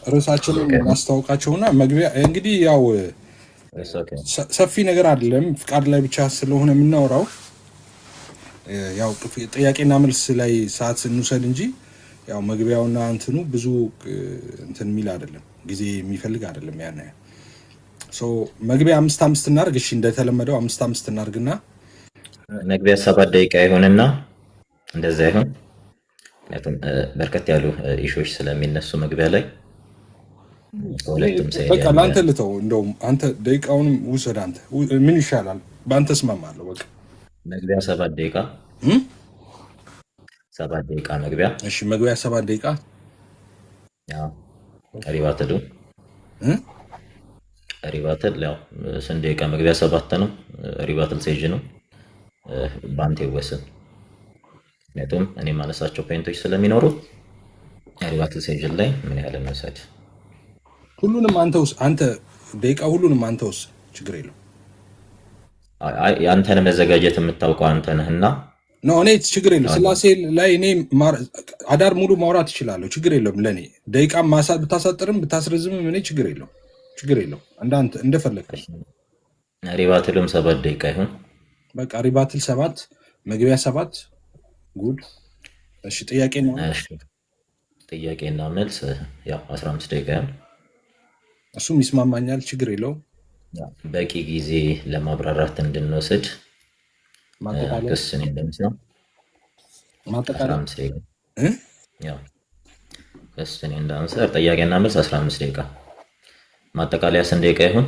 ርዕሳችንን እናስተዋውቃቸውና መግቢያ እንግዲህ ያው ሰፊ ነገር አይደለም፣ ፍቃድ ላይ ብቻ ስለሆነ የምናወራው ያው ጥያቄና መልስ ላይ ሰዓት እንውሰድ እንጂ ያው መግቢያውና እንትኑ ብዙ እንትን የሚል አይደለም፣ ጊዜ የሚፈልግ አይደለም። ያን መግቢያ 5 እናርግ። እሺ እንደተለመደው 5 እናርግና መግቢያ 7 ደቂቃ ይሆንና እንደዛ ይሁን። ምክንያቱም በርከት ያሉ ኢሹዎች ስለሚነሱ መግቢያ ላይ ሁለቱም ሳይድ በቃ ላንተ ልተው። እንደውም አንተ ደቂቃውንም ውሰድ። አንተ ምን ይሻላል? ባንተ እስማማለሁ። በቃ መግቢያ 7 ደቂቃ 7 ደቂቃ መግቢያ። እሺ መግቢያ 7 ደቂቃ። ያው ሪባትሉ ሪባትል ያው ስንት ደቂቃ መግቢያ 7 ነው። ሪባትል ሴጅ ነው ባንተ ይወሰን። ምክንያቱም እኔ ማነሳቸው ፖይንቶች ስለሚኖሩ ሪባትል ሴጅ ላይ ምን ያህል እንውሰድ? ሁሉንም አንተ ደቂቃ ሁሉንም አንተውስ ችግር የለው። አንተን መዘጋጀት የምታውቀው አንተ ነህና ነው። እኔ ችግር የለው። ስላሴ ላይ እኔ አዳር ሙሉ ማውራት እችላለሁ። ችግር የለውም። ለኔ ደቂቃ ብታሳጥርም ብታስረዝምም እኔ ችግር የለው። ችግር የለው። እንዳንተ እንደፈለክ። ሪባትልም 7 ደቂቃ ይሁን። በቃ ሪባትል 7 መግቢያ 7 ጉድ። እሺ ጥያቄና መልስ ያው 15 ደቂቃ ይሁን። እሱም ይስማማኛል። ችግር የለው። በቂ ጊዜ ለማብራራት እንድንወስድ ክስን እንደምስለው ክስን እንዳንሰር ጥያቄና መልስ 15 ደቂቃ ማጠቃለያ ስንት ደቂቃ ይሁን?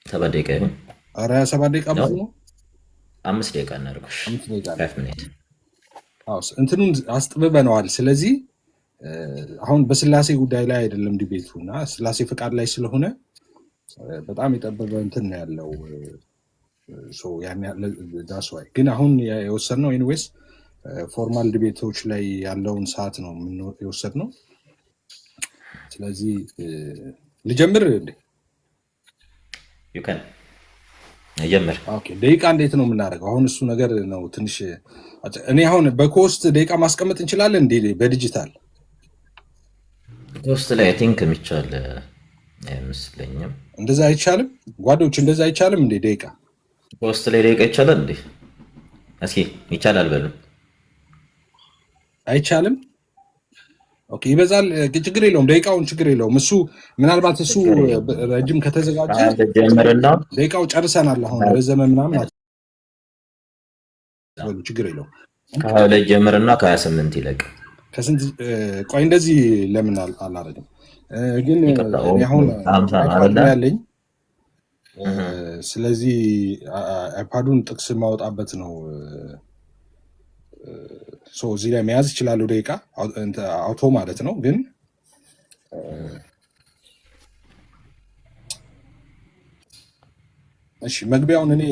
7 ደቂቃ ይሁን። ኧረ 7 ደቂቃ ብዙ ነው። 5 ደቂቃ እናድርጎሽ 5 ሚኒት እንትኑን አስጥብበነዋል። ስለዚህ አሁን በስላሴ ጉዳይ ላይ አይደለም ዲቤቱ እና ስላሴ ፈቃድ ላይ ስለሆነ በጣም የጠበበ እንትን ነው ያለው። ዳስዋይ ግን አሁን የወሰድነው ኤኒዌይስ ፎርማል ዲቤቶች ላይ ያለውን ሰዓት ነው የወሰድነው። ስለዚህ ልጀምር እንዴ? ዩካን ጀምር። ኦኬ ደቂቃ እንዴት ነው የምናደርገው? አሁን እሱ ነገር ነው ትንሽ። እኔ አሁን በኮስት ደቂቃ ማስቀመጥ እንችላለን እንዴ? በዲጂታል ኮስት ላይ አይ ቲንክ የሚቻል አይመስለኝም። እንደዛ አይቻልም ጓዶች? እንደዛ አይቻልም እንዴ? ደቂቃ ኮስት ላይ ደቂቃ ይቻላል እንዴ? እስኪ ይቻላል በሉ። አይቻልም? ኦኬ ይበዛል። ችግር የለውም። ደቂቃውን ችግር የለውም። እሱ ምናልባት እሱ ረጅም ከተዘጋጀ ጀምርና ደቂቃው ጨርሰናል። አሁን ረዘመ ምናምን አትበሉ። ችግር የለውም። ከ22 ጀምርና ከ28 ይለቅ። ከስንት ቆይ እንደዚህ ለምን አላረግም? ግን አሁን ያለኝ ስለዚህ አይፓዱን ጥቅስ ማወጣበት ነው። እዚህ ላይ መያዝ ይችላሉ። ደቂቃ አውቶ ማለት ነው። ግን እሺ መግቢያውን እኔ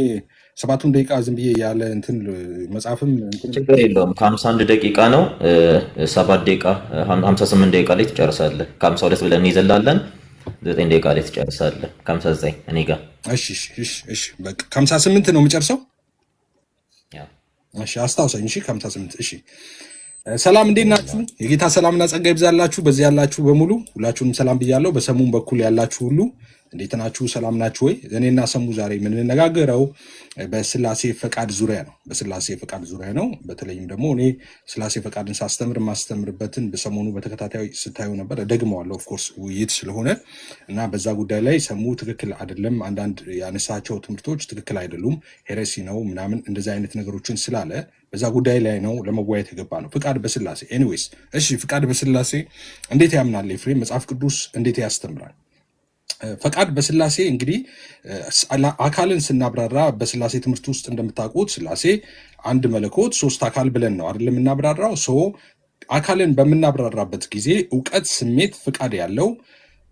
7 ደቂቃ ዝም ብዬ ያለ እንትን መጽሐፍም ችግር የለውም። ከ51 ደቂቃ ነው 7 ደቂቃ 58 ደቂቃ ላይ ትጨርሳለህ። ከ52 ብለን እንይዘላለን 9 ደቂቃ ላይ ትጨርሳለህ። ከ59 እኔ ጋር እሺ በቃ ከ58 ነው የምጨርሰው። እሺ አስታውሰኝ። እሺ ከ58 እሺ። ሰላም እንዴት ናችሁ? የጌታ ሰላምና ጸጋ ይብዛላችሁ። በዚህ ያላችሁ በሙሉ ሁላችሁንም ሰላም ብያለሁ። በሰሙም በኩል ያላችሁ ሁሉ እንዴት ናችሁ? ሰላም ናችሁ ወይ? እኔና ሰሙ ዛሬ የምንነጋገረው በስላሴ ፈቃድ ዙሪያ ነው። በስላሴ ፈቃድ ዙሪያ ነው። በተለይም ደግሞ እኔ ስላሴ ፈቃድን ሳስተምር ማስተምርበትን በሰሞኑ በተከታታይ ስታዩ ነበር። ደግመዋለሁ ኦፍኮርስ ውይይት ስለሆነ እና በዛ ጉዳይ ላይ ሰሙ ትክክል አይደለም፣ አንዳንድ ያነሳቸው ትምህርቶች ትክክል አይደሉም፣ ሄሬሲ ነው ምናምን እንደዚህ አይነት ነገሮችን ስላለ በዛ ጉዳይ ላይ ነው ለመወያየት የገባ ነው። ፍቃድ በስላሴ ኤኒዌይስ። እሺ ፍቃድ በስላሴ እንዴት ያምናል ኤፍሬም? መጽሐፍ ቅዱስ እንዴት ያስተምራል? ፈቃድ በስላሴ እንግዲህ አካልን ስናብራራ በስላሴ ትምህርት ውስጥ እንደምታውቁት ስላሴ አንድ መለኮት 3 አካል ብለን ነው አይደለም የምናብራራው። አካልን በምናብራራበት ጊዜ እውቀት፣ ስሜት፣ ፍቃድ ያለው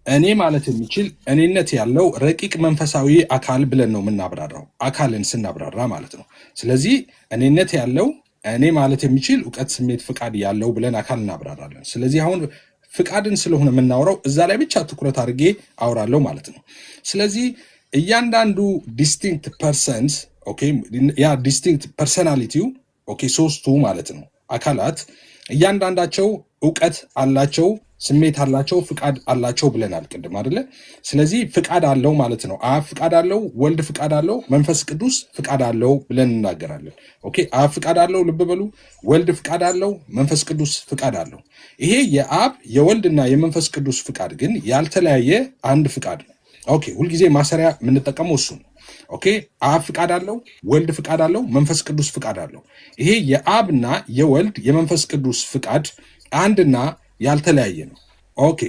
እኔ ማለት የሚችል እኔነት ያለው ረቂቅ መንፈሳዊ አካል ብለን ነው የምናብራራው፣ አካልን ስናብራራ ማለት ነው። ስለዚህ እኔነት ያለው እኔ ማለት የሚችል እውቀት፣ ስሜት፣ ፍቃድ ያለው ብለን አካል እናብራራለን። ስለዚህ አሁን ፍቃድን ስለሆነ የምናወራው እዛ ላይ ብቻ ትኩረት አድርጌ አውራለሁ ማለት ነው። ስለዚህ እያንዳንዱ ዲስቲንክት ፐርሰንስ ያ ዲስቲንክት ፐርሰናሊቲው ሶስቱ ማለት ነው አካላት እያንዳንዳቸው እውቀት አላቸው፣ ስሜት አላቸው፣ ፍቃድ አላቸው ብለናል ቅድም አይደለ? ስለዚህ ፍቃድ አለው ማለት ነው። አብ ፍቃድ አለው፣ ወልድ ፍቃድ አለው፣ መንፈስ ቅዱስ ፍቃድ አለው ብለን እናገራለን። ኦኬ፣ አብ ፍቃድ አለው፣ ልብ በሉ። ወልድ ፍቃድ አለው፣ መንፈስ ቅዱስ ፍቃድ አለው። ይሄ የአብ የወልድና የመንፈስ ቅዱስ ፍቃድ ግን ያልተለያየ አንድ ፍቃድ ነው። ኦኬ፣ ሁልጊዜ ማሰሪያ የምንጠቀመው እሱ ነው። ኦኬ፣ አብ ፍቃድ አለው፣ ወልድ ፍቃድ አለው፣ መንፈስ ቅዱስ ፍቃድ አለው። ይሄ የአብና የወልድ የመንፈስ ቅዱስ ፍቃድ አንድና ያልተለያየ ነው። ኦኬ፣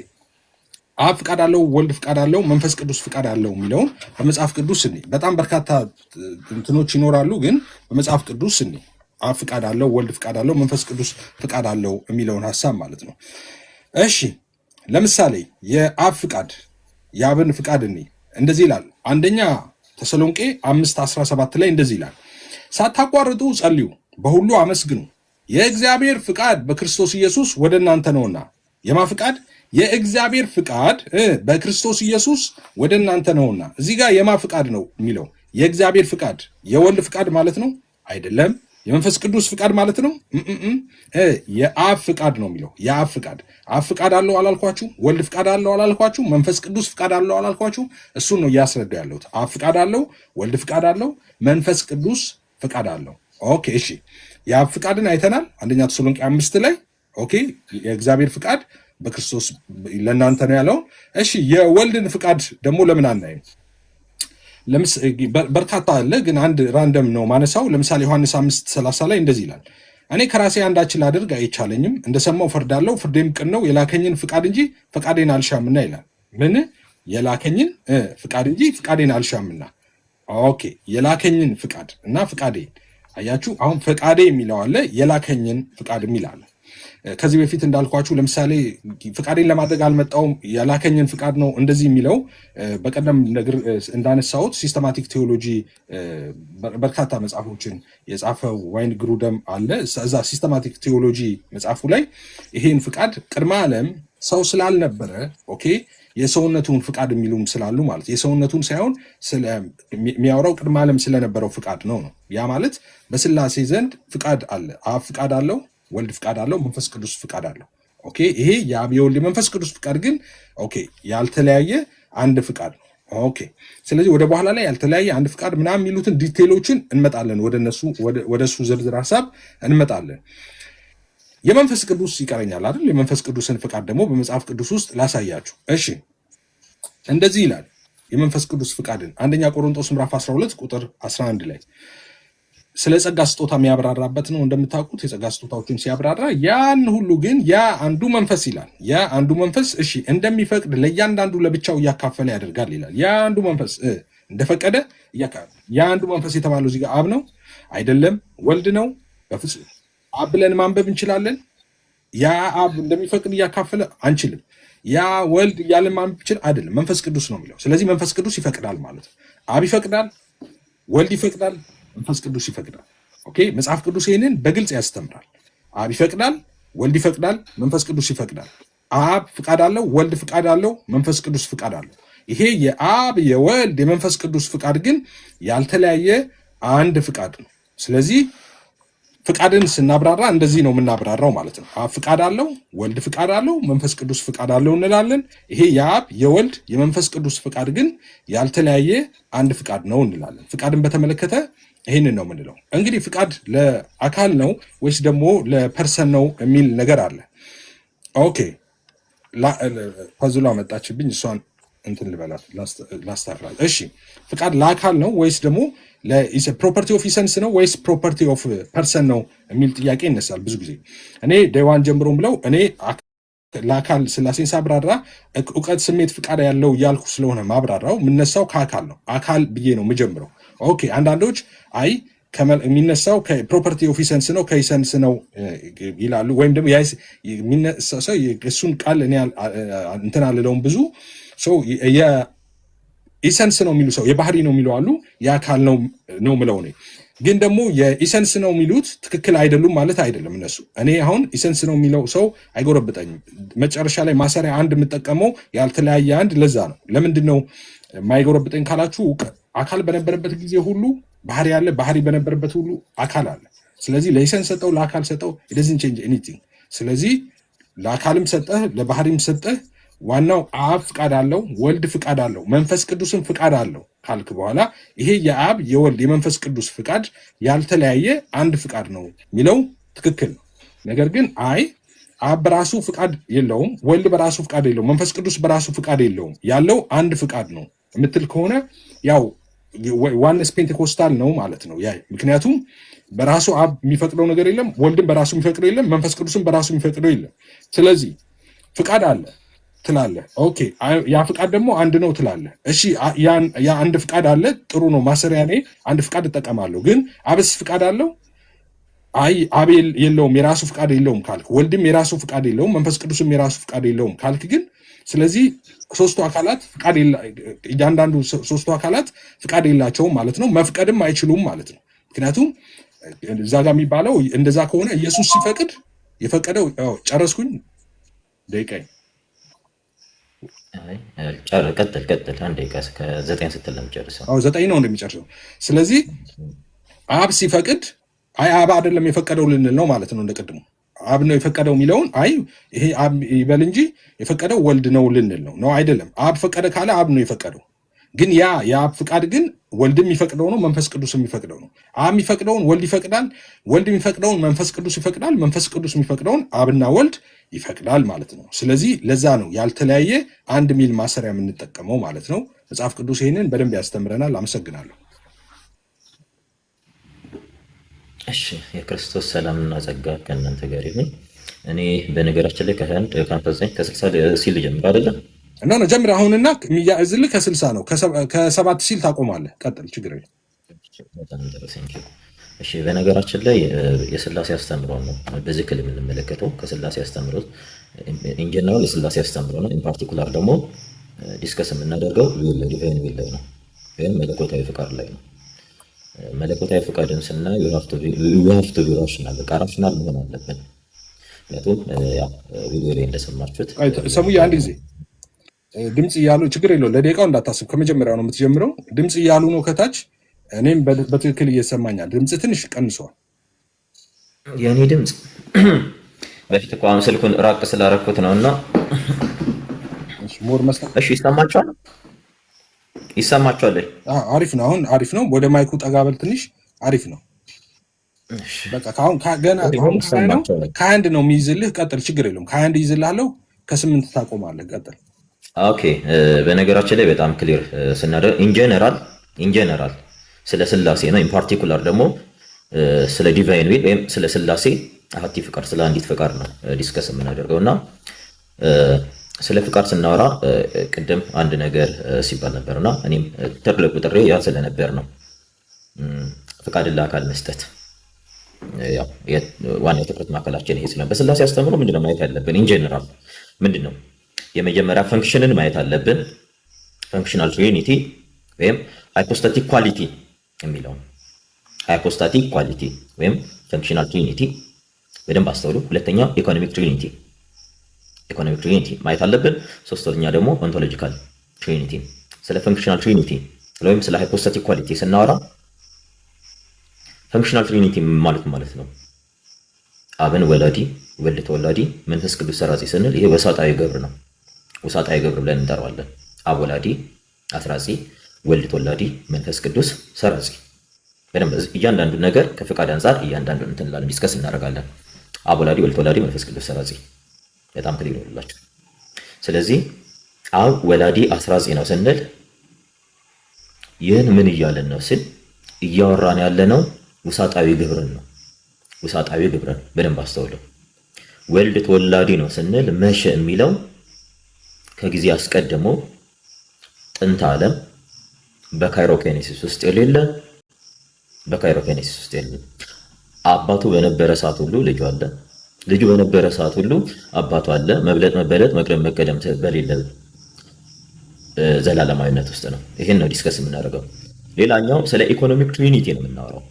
አብ ፍቃድ አለው፣ ወልድ ፍቃድ አለው፣ መንፈስ ቅዱስ ፍቃድ አለው የሚለውን በመጽሐፍ ቅዱስ እኔ በጣም በርካታ እንትኖች ይኖራሉ፣ ግን በመጽሐፍ ቅዱስ እኔ አብ ፍቃድ አለው፣ ወልድ ፍቃድ አለው፣ መንፈስ ቅዱስ ፍቃድ አለው የሚለውን ሐሳብ ማለት ነው። እሺ፣ ለምሳሌ የአብ ፍቃድ የአብን ፍቃድ እኔ እንደዚህ ይላል። አንደኛ ተሰሎንቄ 5:17 ላይ እንደዚህ ይላል፣ ሳታቋርጡ ጸልዩ፣ በሁሉ አመስግኑ፣ የእግዚአብሔር ፍቃድ በክርስቶስ ኢየሱስ ወደ እናንተ ነውና። የማ ፍቃድ? የእግዚአብሔር ፍቃድ በክርስቶስ ኢየሱስ ወደ እናንተ ነውና። እዚህ ጋር የማ ፍቃድ ነው የሚለው? የእግዚአብሔር ፍቃድ። የወልድ ፍቃድ ማለት ነው? አይደለም። የመንፈስ ቅዱስ ፍቃድ ማለት ነው? የአብ ፍቃድ ነው የሚለው። የአብ ፍቃድ። አብ ፍቃድ አለው አላልኳችሁ? ወልድ ፍቃድ አለው አላልኳችሁ? መንፈስ ቅዱስ ፍቃድ አለው አላልኳችሁ? እሱን ነው እያስረዳ ያለሁት። አብ ፍቃድ አለው፣ ወልድ ፍቃድ አለው፣ መንፈስ ቅዱስ ፍቃድ አለው። ኦኬ፣ እሺ፣ የአብ ፍቃድን አይተናል አንደኛ ተሰሎንቄ 5 ላይ። ኦኬ፣ የእግዚአብሔር ፍቃድ በክርስቶስ ለእናንተ ነው ያለው። እሺ፣ የወልድን ፍቃድ ደግሞ ለምን አናይም? በርካታ አለ፣ ግን አንድ ራንደም ነው ማነሳው። ለምሳሌ ዮሐንስ 5:30 ላይ እንደዚህ ይላል፣ እኔ ከራሴ አንዳች ላድርግ አይቻለኝም፣ እንደሰማው ፈርዳለሁ፣ ፍርዴም ቅን ነው፣ የላከኝን ፍቃድ እንጂ ፈቃዴን አልሻምና ይላል። ምን? የላከኝን ፍቃድ እንጂ ፍቃዴን አልሻምና። ኦኬ፣ የላከኝን ፍቃድ እና ፍቃዴን አያችሁ። አሁን ፈቃዴ የሚለው አለ፣ የላከኝን ፍቃድ የሚል አለ። ከዚህ በፊት እንዳልኳችሁ ለምሳሌ ፍቃዴን ለማድረግ አልመጣውም የላከኝን ፍቃድ ነው እንደዚህ የሚለው በቀደም ነገር እንዳነሳሁት ሲስተማቲክ ቴዎሎጂ በርካታ መጽሐፎችን የጻፈው ዋይን ግሩደም አለ። እዛ ሲስተማቲክ ቴዎሎጂ መጽሐፉ ላይ ይሄን ፍቃድ ቅድመ ዓለም ሰው ስላልነበረ ኦኬ የሰውነቱን ፍቃድ የሚሉም ስላሉ ማለት የሰውነቱን ሳይሆን የሚያወራው ቅድመ ዓለም ስለነበረው ፍቃድ ነው። ያ ማለት በስላሴ ዘንድ ፍቃድ አለ። አብ ፍቃድ አለው፣ ወልድ ፍቃድ አለው፣ መንፈስ ቅዱስ ፍቃድ አለው። ኦኬ ይሄ የአብ የወልድ መንፈስ ቅዱስ ፍቃድ ግን ኦኬ ያልተለያየ አንድ ፍቃድ ነው። ኦኬ ስለዚህ ወደ በኋላ ላይ ያልተለያየ አንድ ፍቃድ ምናምን የሚሉትን ዲቴሎችን እንመጣለን፣ ወደ እሱ ዝርዝር ሀሳብ እንመጣለን። የመንፈስ ቅዱስ ይቀረኛል አይደል? የመንፈስ ቅዱስን ፍቃድ ደግሞ በመጽሐፍ ቅዱስ ውስጥ ላሳያችሁ። እሺ እንደዚህ ይላል የመንፈስ ቅዱስ ፍቃድን አንደኛ ቆሮንቶስ ምዕራፍ 12 ቁጥር 11 ላይ ስለ ጸጋ ስጦታ የሚያብራራበት ነው። እንደምታውቁት የጸጋ ስጦታዎችን ሲያብራራ ያን ሁሉ ግን ያ አንዱ መንፈስ ይላል። ያ አንዱ መንፈስ እሺ እንደሚፈቅድ ለእያንዳንዱ ለብቻው እያካፈለ ያደርጋል ይላል። ያ አንዱ መንፈስ እንደፈቀደ ያ አንዱ መንፈስ የተባለው እዚህ ጋር አብ ነው አይደለም? ወልድ ነው? በፍጹም አብ ብለን ማንበብ እንችላለን። ያ አብ እንደሚፈቅድ እያካፈለ አንችልም። ያ ወልድ እያለን ማንበብ ይችል አይደለም። መንፈስ ቅዱስ ነው የሚለው። ስለዚህ መንፈስ ቅዱስ ይፈቅዳል ማለት ነው። አብ ይፈቅዳል፣ ወልድ ይፈቅዳል፣ መንፈስ ቅዱስ ይፈቅዳል። ኦኬ መጽሐፍ ቅዱስ ይህንን በግልጽ ያስተምራል። አብ ይፈቅዳል፣ ወልድ ይፈቅዳል፣ መንፈስ ቅዱስ ይፈቅዳል። አብ ፍቃድ አለው፣ ወልድ ፍቃድ አለው፣ መንፈስ ቅዱስ ፍቃድ አለው። ይሄ የአብ የወልድ የመንፈስ ቅዱስ ፍቃድ ግን ያልተለያየ አንድ ፍቃድ ነው። ስለዚህ ፍቃድን ስናብራራ እንደዚህ ነው የምናብራራው ማለት ነው። አብ ፍቃድ አለው፣ ወልድ ፍቃድ አለው፣ መንፈስ ቅዱስ ፍቃድ አለው እንላለን። ይሄ የአብ የወልድ የመንፈስ ቅዱስ ፍቃድ ግን ያልተለያየ አንድ ፍቃድ ነው እንላለን። ፍቃድን በተመለከተ ይህንን ነው የምንለው። እንግዲህ ፍቃድ ለአካል ነው ወይስ ደግሞ ለፐርሰን ነው የሚል ነገር አለ። ኦኬ ፐዝሏ መጣችብኝ፣ እሷን እንትን ልበላት ላስታራት። እሺ ፍቃድ ለአካል ነው ወይስ ደግሞ ፕሮፐርቲ ኦፍ ኢሰንስ ነው ወይስ ፕሮፐርቲ ኦፍ ፐርሰን ነው የሚል ጥያቄ ይነሳል ብዙ ጊዜ። እኔ ዴዋን ጀምሮ ብለው እኔ ለአካል ስላሴን ሳብራራ እውቀት፣ ስሜት፣ ፍቃድ ያለው እያልኩ ስለሆነ ማብራራው የምነሳው ከአካል ነው። አካል ብዬ ነው የምጀምረው። ኦኬ አንዳንዶች አይ የሚነሳው ከፕሮፐርቲ ኦፍ ኢሰንስ ነው ከኢሰንስ ነው ይላሉ። ወይም ደግሞ የሚነሳው እሱን ቃል እኔ እንትን አልለውም ብዙ ሰው የኢሰንስ ነው የሚሉ ሰው የባህሪ ነው የሚሉ አሉ። የአካል ነው ምለው እኔ ግን ደግሞ የኢሰንስ ነው የሚሉት ትክክል አይደሉም ማለት አይደለም እነሱ። እኔ አሁን ኢሰንስ ነው የሚለው ሰው አይጎረብጠኝም። መጨረሻ ላይ ማሰሪያ አንድ የምጠቀመው ያልተለያየ አንድ ለዛ ነው። ለምንድን ነው የማይጎረብጠኝ ካላችሁ አካል በነበረበት ጊዜ ሁሉ ባህሪ አለ፣ ባህሪ በነበረበት ሁሉ አካል አለ። ስለዚህ ለኢሰንስ ሰጠው ለአካል ሰጠው it doesn't change anything። ስለዚህ ለአካልም ሰጠህ፣ ለባህሪም ሰጠህ። ዋናው አብ ፍቃድ አለው፣ ወልድ ፍቃድ አለው፣ መንፈስ ቅዱስም ፍቃድ አለው ካልክ በኋላ ይሄ የአብ የወልድ የመንፈስ ቅዱስ ፍቃድ ያልተለያየ አንድ ፍቃድ ነው የሚለው ትክክል ነው። ነገር ግን አይ አብ በራሱ ፍቃድ የለውም፣ ወልድ በራሱ ፍቃድ የለውም፣ መንፈስ ቅዱስ በራሱ ፍቃድ የለውም፣ ያለው አንድ ፍቃድ ነው የምትል ከሆነ ያው ዋንስ ፔንቴኮስታል ነው ማለት ነው። ምክንያቱም በራሱ አብ የሚፈቅደው ነገር የለም፣ ወልድም በራሱ የሚፈቅደው የለም፣ መንፈስ ቅዱስም በራሱ የሚፈቅደው የለም። ስለዚህ ፍቃድ አለ ትላለህ። ኦኬ ያ ፍቃድ ደግሞ አንድ ነው ትላለህ። እሺ ያ አንድ ፍቃድ አለ፣ ጥሩ ነው። ማሰሪያ እኔ አንድ ፍቃድ እጠቀማለሁ። ግን አብስ ፍቃድ አለው? አይ አብ የለውም፣ የራሱ ፍቃድ የለውም ካልክ፣ ወልድም የራሱ ፍቃድ የለውም፣ መንፈስ ቅዱስም የራሱ ፍቃድ የለውም ካልክ ግን ስለዚህ ሶስቱ አካላት ፍቃድ እያንዳንዱ ሶስቱ አካላት ፍቃድ የላቸውም ማለት ነው። መፍቀድም አይችሉም ማለት ነው። ምክንያቱም እዛ ጋር የሚባለው እንደዛ ከሆነ ኢየሱስ ሲፈቅድ የፈቀደው ጨረስኩኝ ደቂቃዬ ቀጥል አንድ ደቂቃ ከ9 ስትል ነው የሚጨርሰው። 9 ነው እንደሚጨርሰው። ስለዚህ አብ ሲፈቅድ አይ አብ አይደለም የፈቀደው ልንል ነው ማለት ነው። እንደቀድሞ አብ ነው የፈቀደው የሚለውን አይ ይሄ አብ ይበል እንጂ የፈቀደው ወልድ ነው ልንል ነው አይደለም። አብ ፈቀደ ካለ አብ ነው የፈቀደው። ግን ያ የአብ ፍቃድ ግን ወልድም የሚፈቅደው ነው፣ መንፈስ ቅዱስ የሚፈቅደው ነው። አብ የሚፈቅደውን ወልድ ይፈቅዳል፣ ወልድ የሚፈቅደውን መንፈስ ቅዱስ ይፈቅዳል፣ መንፈስ ቅዱስ የሚፈቅደውን አብና ወልድ ይፈቅዳል ማለት ነው። ስለዚህ ለዛ ነው ያልተለያየ አንድ ሚል ማሰሪያ የምንጠቀመው ማለት ነው። መጽሐፍ ቅዱስ ይህንን በደንብ ያስተምረናል። አመሰግናለሁ። እሺ፣ የክርስቶስ ሰላምና ጸጋ ከእናንተ ጋር ይሁን። እኔ በነገራችን ላይ ከ60 ሲል ጀምር አይደለም እና ጀምር አሁንና የሚያዝልህ ከ60 ነው። ከ7 ሲል ታቆማለህ። ቀጥል፣ ችግር የለም። በጣም ደረሰኝ። እሺ፣ በነገራችን ላይ የስላሴ አስተምሮ ነው በዝክል የምንመለከተው። ከስላሴ አስተምሮ ኢንጀነራል የስላሴ አስተምሮ ነው። ኢን ፓርቲኩላር ደግሞ ዲስከስ የምናደርገው ዲቫይን ዊል ላይ ነው፣ ወይም መለኮታዊ ፍቃድ ላይ ነው። መለኮታዊ ፍቃድን ስናይ ዩ ሃቭ ቱ ቢ ራሽናል፣ በቃ ራሽናል መሆን አለብን። ምክንያቱም ቪዲዮ ላይ እንደሰማችሁት ሰሙዬ አንድ ጊዜ ድምፅ እያሉ ችግር የለው፣ ለደቂቃው እንዳታስብ፣ ከመጀመሪያው ነው የምትጀምረው። ድምፅ እያሉ ነው ከታች፣ እኔም በትክክል እየሰማኛል። ድምፅ ትንሽ ቀንሷል። የእኔ ድምፅ በፊት እኮ አሁን ስልኩን ራቅ ስላረኩት ነው እና ሞር መስጠት። እሺ፣ ይሰማችኋል? ይሰማችኋል? አሪፍ ነው። አሁን አሪፍ ነው። ወደ ማይኩ ጠጋ በል ትንሽ። አሪፍ ነው። በቃ አሁን ገና ከ21 ነው የሚይዝልህ። ቀጥል፣ ችግር የለውም። ከ21 ይይዝልሃለሁ፣ ከ8 ታቆማለህ። ቀጥል። ኦኬ። በነገራችን ላይ በጣም ክሊር ስናደርግ ኢንጀነራል ስለ ስላሴ ነው። ኢን ፓርቲኩላር ደግሞ ስለ ዲቫይን ዊል ወይም ስለ ስላሴ አሐቲ ፍቃድ፣ ስለ አንዲት ፍቃድ ነው ዲስከስ የምናደርገው እና ስለ ፍቃድ ስናወራ ቅድም አንድ ነገር ሲባል ነበርና እኔም ትልቁ ጥሬ ያ ስለነበር ነው ፍቃድን ለአካል መስጠት። ያው ዋናው ትኩረት ማዕከላችን ይሄ ስለነበር በስላሴ አስተምሮ ምንድነው ማየት ያለብን? ኢንጀነራል ምንድነው የመጀመሪያ ፈንክሽንን ማየት አለብን። ፈንክሽናል ትሪኒቲ ወይም ሃይፖስታቲክ ኳሊቲ የሚለው ሃይፖስታቲክ ኳሊቲ ወይም ፈንክሽናል ትሪኒቲ በደንብ አስተውሉ። ሁለተኛ ኢኮኖሚክ ትሪኒቲ ማየት አለብን። ሶስተኛ ደግሞ ኦንቶሎጂካል ትሪኒቲ። ስለ ፈንክሽናል ትሪኒቲ ወይም ስለ ሃይፖስታቲክ ኳሊቲ ስናወራ ፈንክሽናል ትሪኒቲ ማለት ነው አብን ወላዲ፣ ወልድ ተወላዲ፣ መንፈስ ቅዱስ ሰራጺ ስንል ይሄ ወሳጣዊ ግብር ነው። ወሳጣዊ ግብር ብለን እንጠራዋለን። አብ ወላዲ፣ አስራጺ፣ ወልድ ተወላዲ፣ መንፈስ ቅዱስ ሰራጺ። በደንብ እያንዳንዱ ነገር ከፍቃድ አንጻር እያንዳንዱ እንትን እንላለን፣ ዲስከስ እናደርጋለን። አብ ወላዲ፣ ወልድ ተወላዲ፣ መንፈስ ቅዱስ ሰራጺ በጣም ክሊር ይሆንላችሁ። ስለዚህ አብ ወላዲ አስራጺ ነው ስንል ይህን ምን እያለን ነው ስል እያወራን ያለነው ውሳጣዊ ግብርን ነው። ውሳጣዊ ግብርን በደንብ አስተውለው። ወልድ ተወላዲ ነው ስንል መሸ የሚለው ከጊዜ አስቀድሞ ጥንተ ዓለም በካይሮኬኔሲስ ውስጥ የሌለ አባቱ በነበረ ሰዓት ሁሉ ልጁ አለ፣ ልጁ በነበረ ሰዓት ሁሉ አባቱ አለ። መብለጥ መበለጥ መቅደም መቀደም በሌለ ዘላለማዊነት ውስጥ ነው። ይሄን ነው ዲስከስ የምናደርገው። ሌላኛው ስለ ኢኮኖሚክ ትሪኒቲ ነው የምናወራው።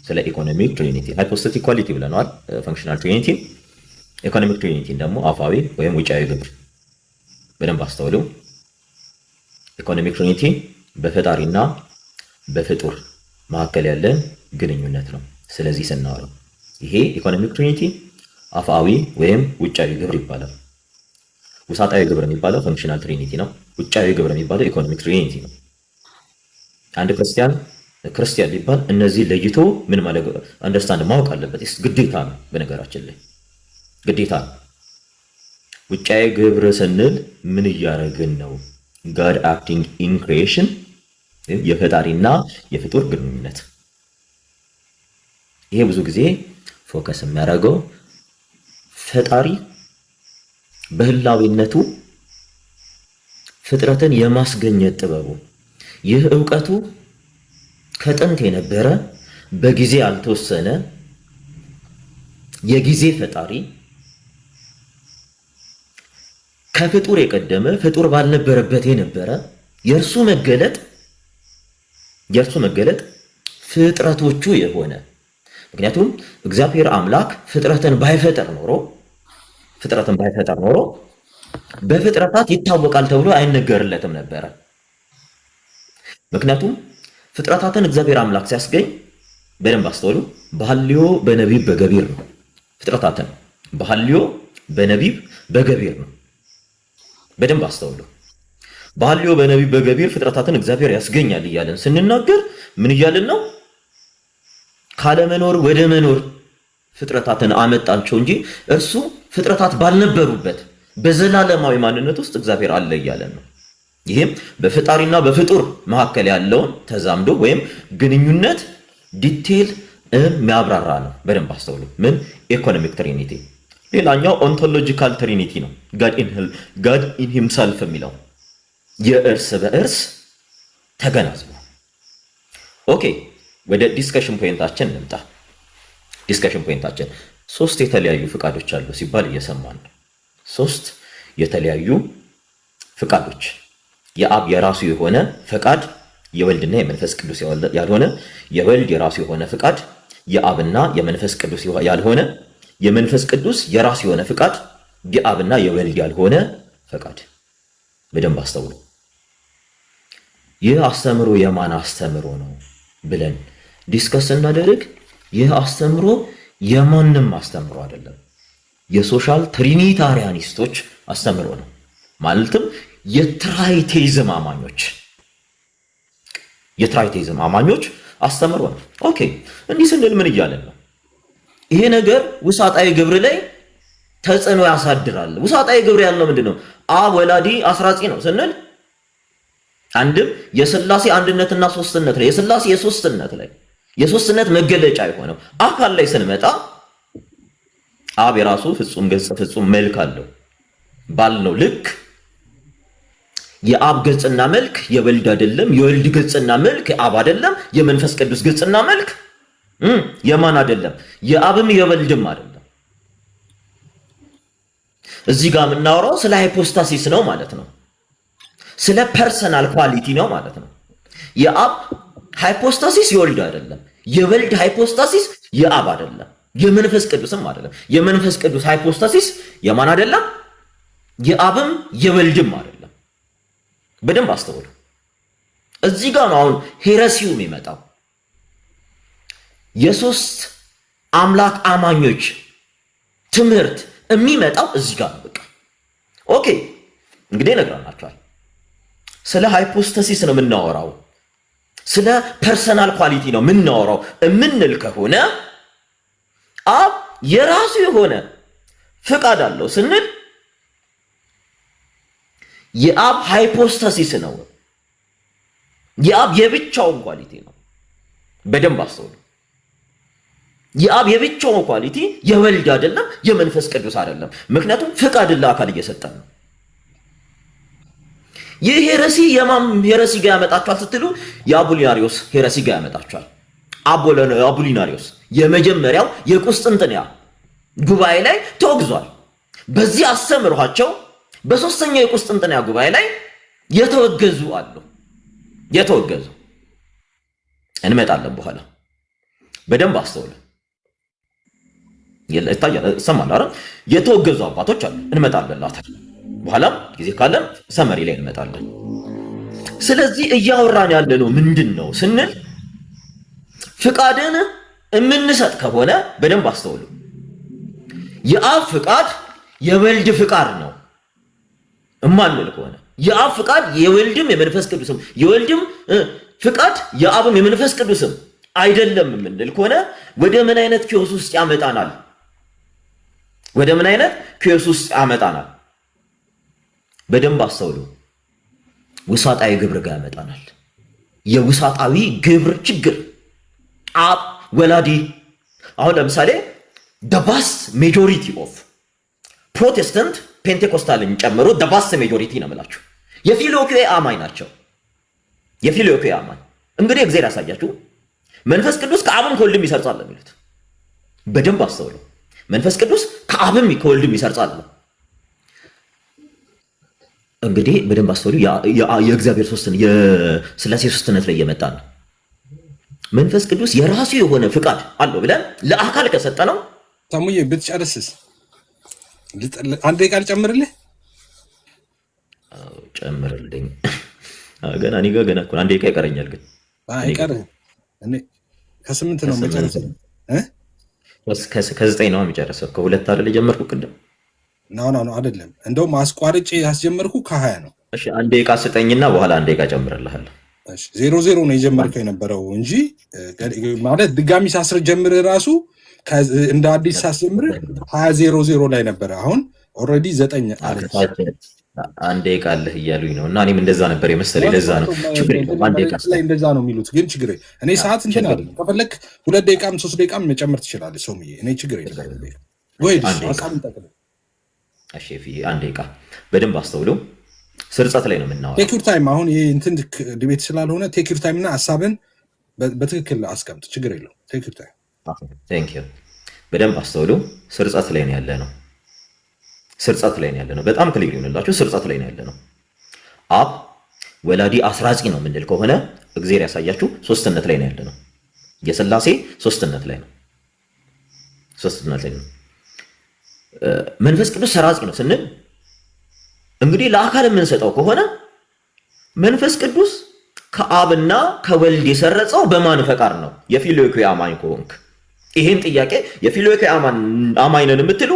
ስለ ኢኮኖሚክ ትሪኒቲ ሃይፖስታቲክ ኳሊቲ ብለናል፣ ፈንክሽናል ትሪኒቲ። ኢኮኖሚክ ትሪኒቲ ደግሞ አፋዊ ወይም ውጫዊ ግብር። በደንብ አስተውሉ። ኢኮኖሚክ ትሪኒቲ በፈጣሪና በፍጡር መካከል ያለን ግንኙነት ነው። ስለዚህ ስናወራ ይሄ ኢኮኖሚክ ትሪኒቲ አፍአዊ ወይም ውጫዊ ግብር ይባላል። ውሳጣዊ ግብር የሚባለው ፈንክሽናል ትሪኒቲ ነው። ውጫዊ ግብር የሚባለው ኢኮኖሚክ ትሪኒቲ ነው። አንድ ክርስቲያን ሊባል እነዚህ ለይቶ ምን ማለት አንደርስታንድ ማወቅ አለበት። ግዴታ ነው። በነገራችን ላይ ግዴታ ነው። ውጫዊ ግብር ስንል ምን እያደረግን ነው? ጋድ አክቲንግ ኢን ክሪኤሽን፣ የፈጣሪና የፍጡር ግንኙነት። ይሄ ብዙ ጊዜ ፎከስ የሚያደርገው ፈጣሪ በህላዊነቱ ፍጥረትን የማስገኘት ጥበቡ፣ ይህ ዕውቀቱ ከጥንት የነበረ በጊዜ ያልተወሰነ የጊዜ ፈጣሪ ከፍጡር የቀደመ ፍጡር ባልነበረበት የነበረ የእርሱ መገለጥ ፍጥረቶቹ የሆነ። ምክንያቱም እግዚአብሔር አምላክ ፍጥረትን ባይፈጠር ኖሮ በፍጥረታት ይታወቃል ተብሎ አይነገርለትም ነበረ። ምክንያቱም ፍጥረታትን እግዚአብሔር አምላክ ሲያስገኝ በደንብ አስተውሉ፣ በሐልዮ በነቢብ በገቢር ነው። ፍጥረታትን በሐልዮ በነቢብ በገቢር ነው። በደንብ አስተውሉ። በሐልዮ በነቢብ በገቢር ፍጥረታትን እግዚአብሔር ያስገኛል እያለን ስንናገር ምን እያልን ነው? ካለመኖር ወደ መኖር ፍጥረታትን አመጣቸው እንጂ እርሱ ፍጥረታት ባልነበሩበት በዘላለማዊ ማንነት ውስጥ እግዚአብሔር አለ እያለን ነው። ይህም በፈጣሪና በፍጡር መካከል ያለውን ተዛምዶ ወይም ግንኙነት ዲቴል የሚያብራራ ነው። በደንብ አስተውሉ። ምን ኢኮኖሚክ ትሪኒቲ። ሌላኛው ኦንቶሎጂካል ትሪኒቲ ነው። ጋድ ኢን ሂምሰልፍ የሚለው የእርስ በእርስ ተገናዝቦ። ኦኬ፣ ወደ ዲስከሽን ፖይንታችን እንምጣ። ዲስከሽን ፖይንታችን 3 የተለያዩ ፍቃዶች አሉ ሲባል እየሰማን ነው። 3 የተለያዩ ፍቃዶች፣ የአብ የራሱ የሆነ ፍቃድ፣ የወልድና የመንፈስ ቅዱስ ያልሆነ፣ የወልድ የራሱ የሆነ ፍቃድ፣ የአብና የመንፈስ ቅዱስ ያልሆነ፣ የመንፈስ ቅዱስ የራሱ የሆነ ፍቃድ፣ የአብና የወልድ ያልሆነ ፍቃድ። በደንብ አስተውሉ። ይህ አስተምሮ የማን አስተምሮ ነው ብለን ዲስከስ እናደርግ። ይህ አስተምሮ የማንም አስተምሮ አይደለም። የሶሻል ትሪኒታሪያኒስቶች አስተምሮ ነው። ማለትም የትራይቴዝም አማኞች አስተምሮ ነው። ኦኬ፣ እንዲህ ስንል ምን እያለን ነው? ይሄ ነገር ውሳጣዊ ግብር ላይ ተጽዕኖ ያሳድራል። ውሳጣዊ ግብር ያለው ምንድነው? አብ ወላዲ አስራጺ ነው ስንል አንድም የሥላሴ አንድነትና ሶስትነት ላይ የሥላሴ የሶስትነት መገለጫ የሆነው አካል ላይ ስንመጣ አብ የራሱ ፍጹም ገጽ ፍጹም መልክ አለው ባልነው ልክ የአብ ገጽና መልክ የወልድ አይደለም፣ የወልድ ገጽና መልክ የአብ አይደለም፣ የመንፈስ ቅዱስ ገጽና መልክ የማን አይደለም? የአብም የወልድም አይደለም። እዚህ ጋር የምናወራው ስለ ሃይፖስታሲስ ነው ማለት ነው። ስለ ፐርሰናል ኳሊቲ ነው ማለት ነው። የአብ ሃይፖስታሲስ የወልድ አይደለም፣ የወልድ ሃይፖስታሲስ የአብ አይደለም፣ የመንፈስ ቅዱስም አይደለም። የመንፈስ ቅዱስ ሃይፖስታሲስ የማን አይደለም? የአብም የወልድም አይደለም። በደንብ አስተውሉ። እዚህ ጋር ነው አሁን ሄረሲው የሚመጣው። የሶስት አምላክ አማኞች ትምህርት የሚመጣው እዚህ ጋር ነው። በቃ ኦኬ፣ እንግዲህ ነግረናችኋል። ስለ ሃይፖስታሲስ ነው የምናወራው፣ ስለ ፐርሰናል ኳሊቲ ነው የምናወራው የምንል ከሆነ አብ የራሱ የሆነ ፍቃድ አለው ስንል የአብ ሃይፖስታሲስ ነው። የአብ የብቻውን ኳሊቲ ነው። በደንብ አስተውሉ። የአብ የብቻውን ኳሊቲ የወልድ አይደለም፣ የመንፈስ ቅዱስ አይደለም። ምክንያቱም ፍቃድን ለአካል እየሰጠን ነው። ይህ ሄረሲ የማን ሄረሲ ጋር ያመጣችኋል ስትሉ የአቡሊናሪዮስ ሄረሲ ጋር ያመጣችኋል። አቡሊናሪዮስ የመጀመሪያው የቁስጥንጥንያ ጉባኤ ላይ ተወግዟል። በዚህ አስተምሯቸው በሶስተኛው የቁስጥንጥንያ ጉባኤ ላይ የተወገዙ አሉ። የተወገዙ እንመጣለን በኋላ። በደንብ አስተውሉ። ይታያል፣ ሰማል አይደል? የተወገዙ አባቶች አሉ። እንመጣለን በኋላም ጊዜ ካለን ሰመሪ ላይ እንመጣለን። ስለዚህ እያወራን ያለነው ምንድን ነው ስንል ፍቃድን የምንሰጥ ከሆነ በደንብ አስተውሉ። የአብ ፍቃድ የወልድ ፍቃድ ነው እማንል ከሆነ የአብ ፍቃድ የወልድም የመንፈስ ቅዱስም የወልድም ፍቃድ የአብም የመንፈስ ቅዱስም አይደለም የምንል ከሆነ ወደ ምን አይነት ኪዮስ ውስጥ ያመጣናል? ወደ ምን አይነት ኪዮስ ውስጥ ያመጣናል? በደንብ አስተውሉ። ውሳጣዊ ግብር ጋር ያመጣናል። የውሳጣዊ ግብር ችግር አብ ወላዲ። አሁን ለምሳሌ the vast majority of ፕሮቴስታንት ፔንቴኮስታልን ጨምሮ the vast majority ነው የምላችሁ የፊልዮክዌ አማኝ ናቸው። የፊልዮክዌ አማኝ እንግዲህ እግዚአብሔር ያሳያችሁ መንፈስ ቅዱስ ከአብም ከወልድም ይሰርጻል የሚሉት በደንብ አስተውሉ። መንፈስ ቅዱስ ከአብም ከወልድም ይሰርጻል። እንግዲህ በደንብ አስተውሉ። የእግዚአብሔር ሶስትን የሥላሴ ሶስትነት ላይ እየመጣ ነው። መንፈስ ቅዱስ የራሱ የሆነ ፍቃድ አለው ብለን ለአካል ከሰጠነው ታሙዬ ብትጨርስስ አንድ ደቂቃ ልጨምርልህ? ጨምርልኝ። ገና እኔ ጋር ገና እኮ አንድ ደቂቃ ይቀረኛል። ግን አይቀርም። እኔ ከስምንት ነው የምጨርሰው ከዘጠኝ ነው የሚጨርሰው። ከሁለት አይደል የጀመርኩ ቅድም ነው አይደለም። እንደውም አስቋርጬ ያስጀመርኩ ከ20 ነው። እሺ አንድ ደቂቃ ስጠኝና በኋላ አንድ ደቂቃ ጨምርልሃለሁ። እሺ 00 ነው የጀመርከው የነበረው እንጂ ማለት ድጋሚ ሳስር ጀምር ራሱ እንደ አዲስ ሳስጀምር 20:00 ላይ ነበረ። አሁን ኦልሬዲ 9 አለ። አንድ ደቂቃ አለህ እያሉኝ ነው እና እኔም እንደዛ ነበር የመሰለኝ። ለዛ ነው ችግር የለም። አንድ ደቂቃ ላይ እንደዛ ነው የሚሉት፣ ግን ችግር እኔ ሰዓት እንትን አይደለም። ከፈለክ 2 ደቂቃም 3 ደቂቃም መጨመር ትችላለህ ሰውዬ። እኔ ችግር የለም ወይ ሀሳብ እንጠቅልል። እሺ አንድ ደቂቃ በደንብ አስተውሉ። ስርጸት ላይ ነው የምናወራው። ቴክ ዩር ታይም። አሁን ይሄ እንትን ዲቤት ስላልሆነ ቴክ ዩር ታይም እና ሀሳብን በትክክል አስቀምጥ። ችግር የለውም። ቴክ ዩር ታይም። ቴንክ ዩ። በደንብ አስተውሉ። ስርጸት ላይ ነው ያለ ነው። ስርጸት ላይ ነው ያለ ነው። በጣም ክሊር ይሆንላችሁ። ስርጸት ላይ ነው ያለ ነው። አብ ወላዲ አስራጺ ነው የምንል ከሆነ እግዚአብሔር ያሳያችሁ ሶስትነት ላይ ነው ያለ ነው። የሥላሴ ሶስትነት ላይ ነው። ሶስትነት ላይ ነው። መንፈስ ቅዱስ ሰራጺ ነው ስንል እንግዲህ ለአካል የምንሰጠው ከሆነ መንፈስ ቅዱስ ከአብና ከወልድ የሰረጸው በማን ፈቃድ ነው? የፊልዮክዌ አማኝ ከሆንክ ይሄን ጥያቄ የፊልዮክዌ አማኝ ነን የምትሉ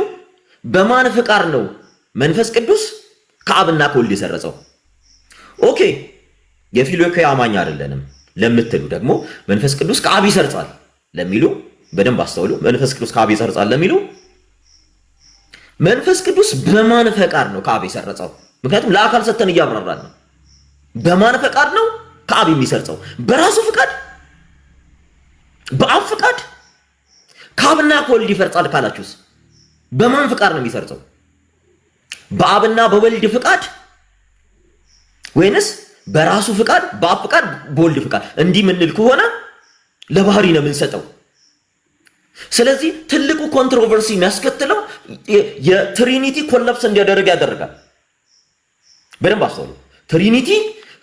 በማን ፈቃድ ነው መንፈስ ቅዱስ ከአብና ከወልድ የሰረጸው? ኦኬ የፊልዮክዌ አማኝ አይደለንም ለምትሉ ደግሞ መንፈስ ቅዱስ ከአብ ይሰርጻል ለሚሉ በደንብ አስተውሉ። መንፈስ ቅዱስ ከአብ ይሰርጻል ለሚሉ መንፈስ ቅዱስ በማን ፈቃድ ነው ከአብ የሰረጸው? ምክንያቱም ለአካል ሰተን እያብራራን ነው። በማን ፈቃድ ነው ከአብ የሚሰርጸው? በራሱ ፈቃድ፣ በአብ ፈቃድ? ከአብና ከወልድ ይፈርጻል ካላችሁስ በማን ፈቃድ ነው የሚሰርጸው? በአብና በወልድ ፈቃድ ወይንስ በራሱ ፈቃድ፣ በአብ ፈቃድ፣ በወልድ ፈቃድ? እንዲህ ምንል ከሆነ ለባህሪ ነው የምንሰጠው። ስለዚህ ትልቁ ኮንትሮቨርሲ የሚያስከትለው የትሪኒቲ ኮላፕስ እንዲያደርግ ያደርጋል። በደንብ አስተውሉ። ትሪኒቲ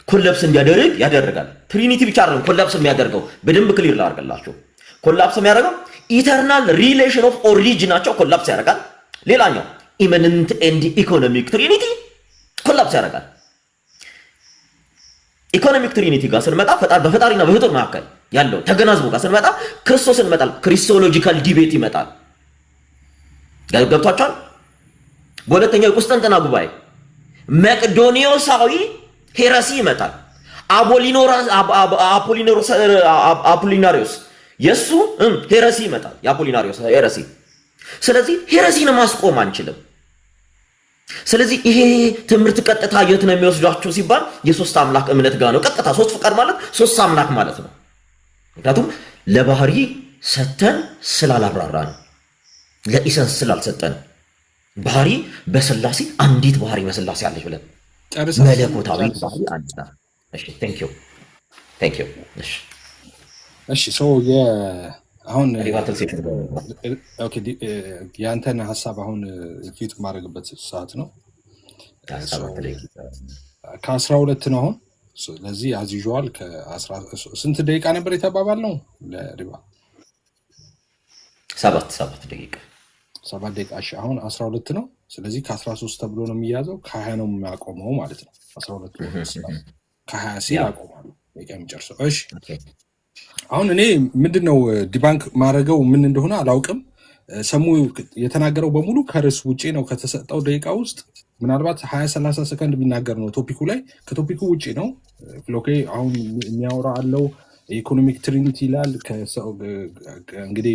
ኮላፕስ እንዲያደርግ ያደርጋል። ትሪኒቲ ብቻ አይደለም ኮላፕስ የሚያደርገው፣ በደንብ ክሊር ላድርግላችሁ። ኮላፕስ የሚያደርገው ኢተርናል ሪሌሽን ኦፍ ኦሪጂናቸው ኮላፕስ ያደርጋል። ሌላኛው ኢሚነንት ኤንድ ኢኮኖሚክ ትሪኒቲ ኮላፕስ ያደርጋል። ኢኮኖሚክ ትሪኒቲ ጋር ስንመጣ በፈጣሪና በፍጡር መካከል ያለው ተገናዝቦ ጋር ስንመጣ ክርስቶስ እንመጣል። ክሪስቶሎጂካል ዲቤት ይመጣል። ገብቷቸዋል። በሁለተኛው የቁስጥንጥና ጉባኤ መቅዶኒዮሳዊ ሄረሲ ይመጣል። አፖሊናሪዮስ የሱ ሄረሲ ይመጣል። የአፖሊናሪዮስ ሄረሲ። ስለዚህ ሄረሲን ማስቆም አንችልም። ስለዚህ ይሄ ትምህርት ቀጥታ የት ነው የሚወስዷቸው ሲባል የሶስት አምላክ እምነት ጋር ነው። ቀጥታ ሶስት ፍቃድ ማለት ሶስት አምላክ ማለት ነው። ምክንያቱም ለባህሪ ሰተን ስላላብራራ ነው፣ ለኢሰንስ ስላልሰጠን ባህሪ በስላሴ አንዲት ባህሪ በስላሴ አለች ብለን መለኮታዊ ባህሪ አንድ ነው። እሺ ቴንክ ዩ እሺ እሺ ሶ አሁን ኦኬ ያንተን ሐሳብ አሁን ፊት ማድረግበት ሰዓት ነው። ከ12 ነው አሁን። ስለዚህ አዝ ዩዥዋል ስንት ደቂቃ ነበር የተባባልነው? ለሪባ 7 ደቂቃ 7 ደቂቃ። እሺ አሁን 12 ነው። ስለዚህ ከ13 ተብሎ ነው የሚያዘው፣ ከ20 ነው የሚያቆመው ማለት ነው። 12 ከ20 ሲል አቆማለሁ ደቂቃ የሚጨርሰው። እሺ አሁን እኔ ምንድነው ዲባንክ ማድረገው ምን እንደሆነ አላውቅም። ሰሙ የተናገረው በሙሉ ከርዕስ ውጪ ነው። ከተሰጠው ደቂቃ ውስጥ ምናልባት 20-30 ሰከንድ ቢናገር ነው ቶፒኩ ላይ፣ ከቶፒኩ ውጪ ነው። ፍሎኬ አሁን የሚያወራ አለው ኢኮኖሚክ ትሪኒቲ ይላል። እንግዲህ